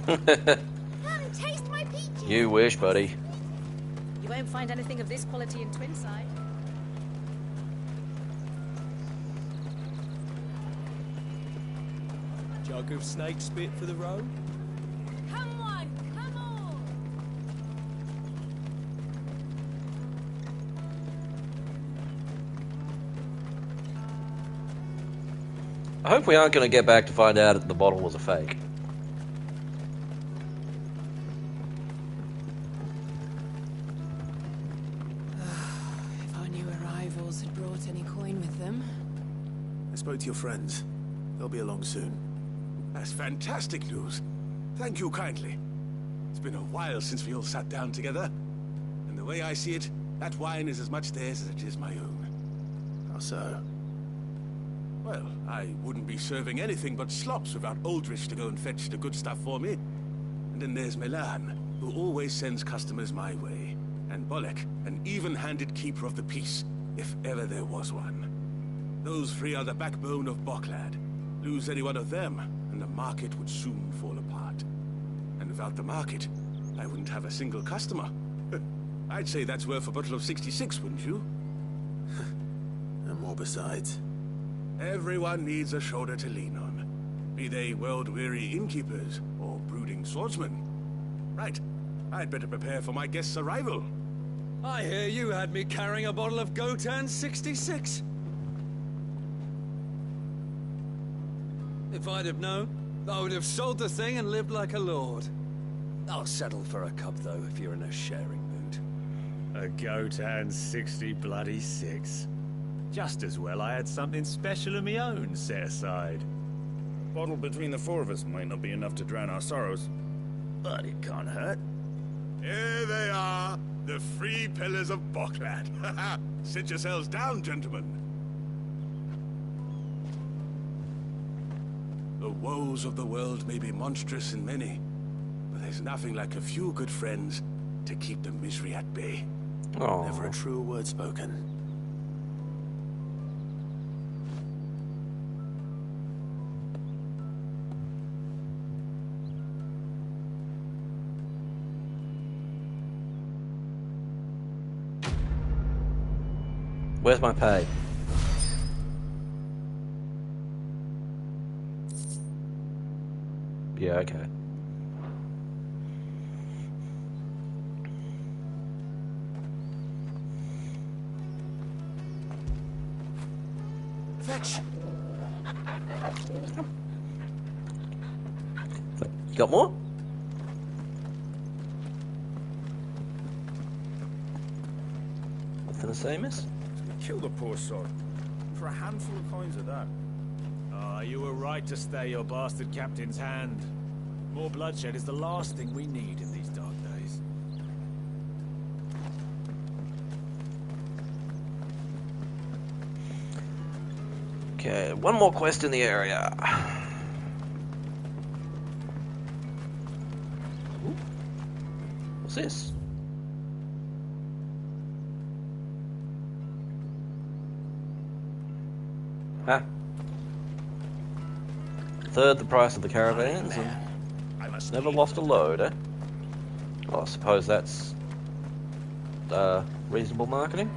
Come, taste my peaches. You wish, buddy. You won't find anything of this quality in Twinside. Jug of snake spit for the road? Come on! I hope we aren't going to get back to find out that the bottle was a fake. If our new arrivals had brought any coin with them. I spoke to your friends. They'll be along soon. That's fantastic news. Thank you kindly. It's been a while since we all sat down together. And the way I see it, that wine is as much theirs as it is my own. How so? Well, I wouldn't be serving anything but slops without Aldrich to go and fetch the good stuff for me. And then there's Milan, who always sends customers my way. And Bolek, an even-handed keeper of the peace, if ever there was one. Those three are the backbone of Boklad. Lose any one of them, and the market would soon fall apart. And without the market, I wouldn't have a single customer. I'd say that's worth a bottle of 66, wouldn't you? And more besides. Everyone needs a shoulder to lean on. Be they world-weary innkeepers or brooding swordsmen. Right, I'd better prepare for my guest's arrival. I hear you had me carrying a bottle of Gotan 66. If I'd have known, I would have sold the thing and lived like a lord. I'll settle for a cup, though, if you're in a sharing mood. A Gotan 60 Just as well I had something special of my own set aside. A bottle between the four of us might not be enough to drown our sorrows, but it can't hurt. Here they are, the three pillars of Boklad. Sit yourselves down, gentlemen. The woes of the world may be monstrous in many, but there's nothing like a few good friends to keep the misery at bay. Aww. Never a true word spoken. Where's my pay? Yeah, okay. Fetch! You got more? Nothing to say, miss? Kill the poor sod. For a handful of coins of that. Ah, you were right to stay your bastard captain's hand. More bloodshed is the last thing we need in these dark days. Okay, one more quest in the area. Ooh. What's this? Huh? Third the price of the caravans and never lost a load, eh? Well, I suppose that's reasonable marketing.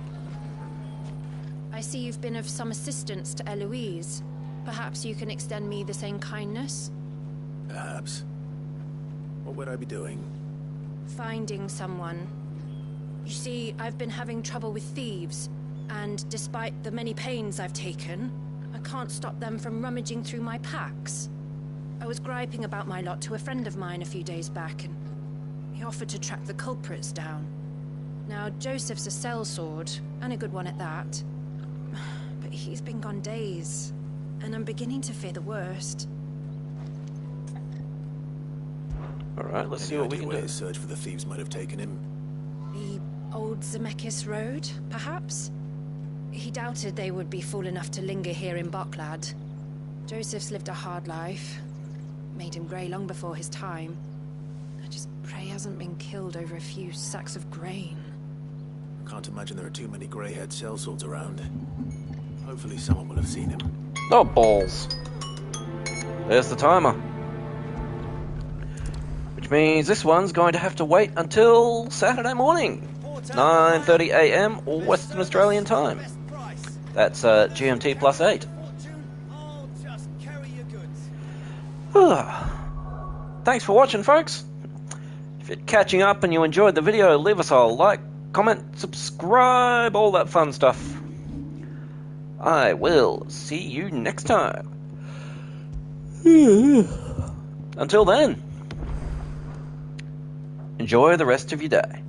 I see you've been of some assistance to Eloise. Perhaps you can extend me the same kindness? Perhaps. What would I be doing? Finding someone. You see, I've been having trouble with thieves, and despite the many pains I've taken, I can't stop them from rummaging through my packs. I was griping about my lot to a friend of mine a few days back, and he offered to track the culprits down. Now, Joseph's a sellsword, and a good one at that. But he's been gone days, and I'm beginning to fear the worst. Alright, let's see what we can do. Where his search for the thieves might have taken him? The old Zemeckis Road, perhaps? He doubted they would be fool enough to linger here in Boklad. Joseph's lived a hard life. Made him grey long before his time. I just pray he hasn't been killed over a few sacks of grain. I can't imagine there are too many grey-haired sellswords around. Hopefully someone will have seen him. Oh, balls. There's the timer. Which means this one's going to have to wait until Saturday morning. 9:30 AM or Western Australian time. That's GMT plus 8. Thanks for watching, folks. If you're catching up and you enjoyed the video, leave us a like, comment, subscribe, all that fun stuff. I will see you next time. Until then, enjoy the rest of your day.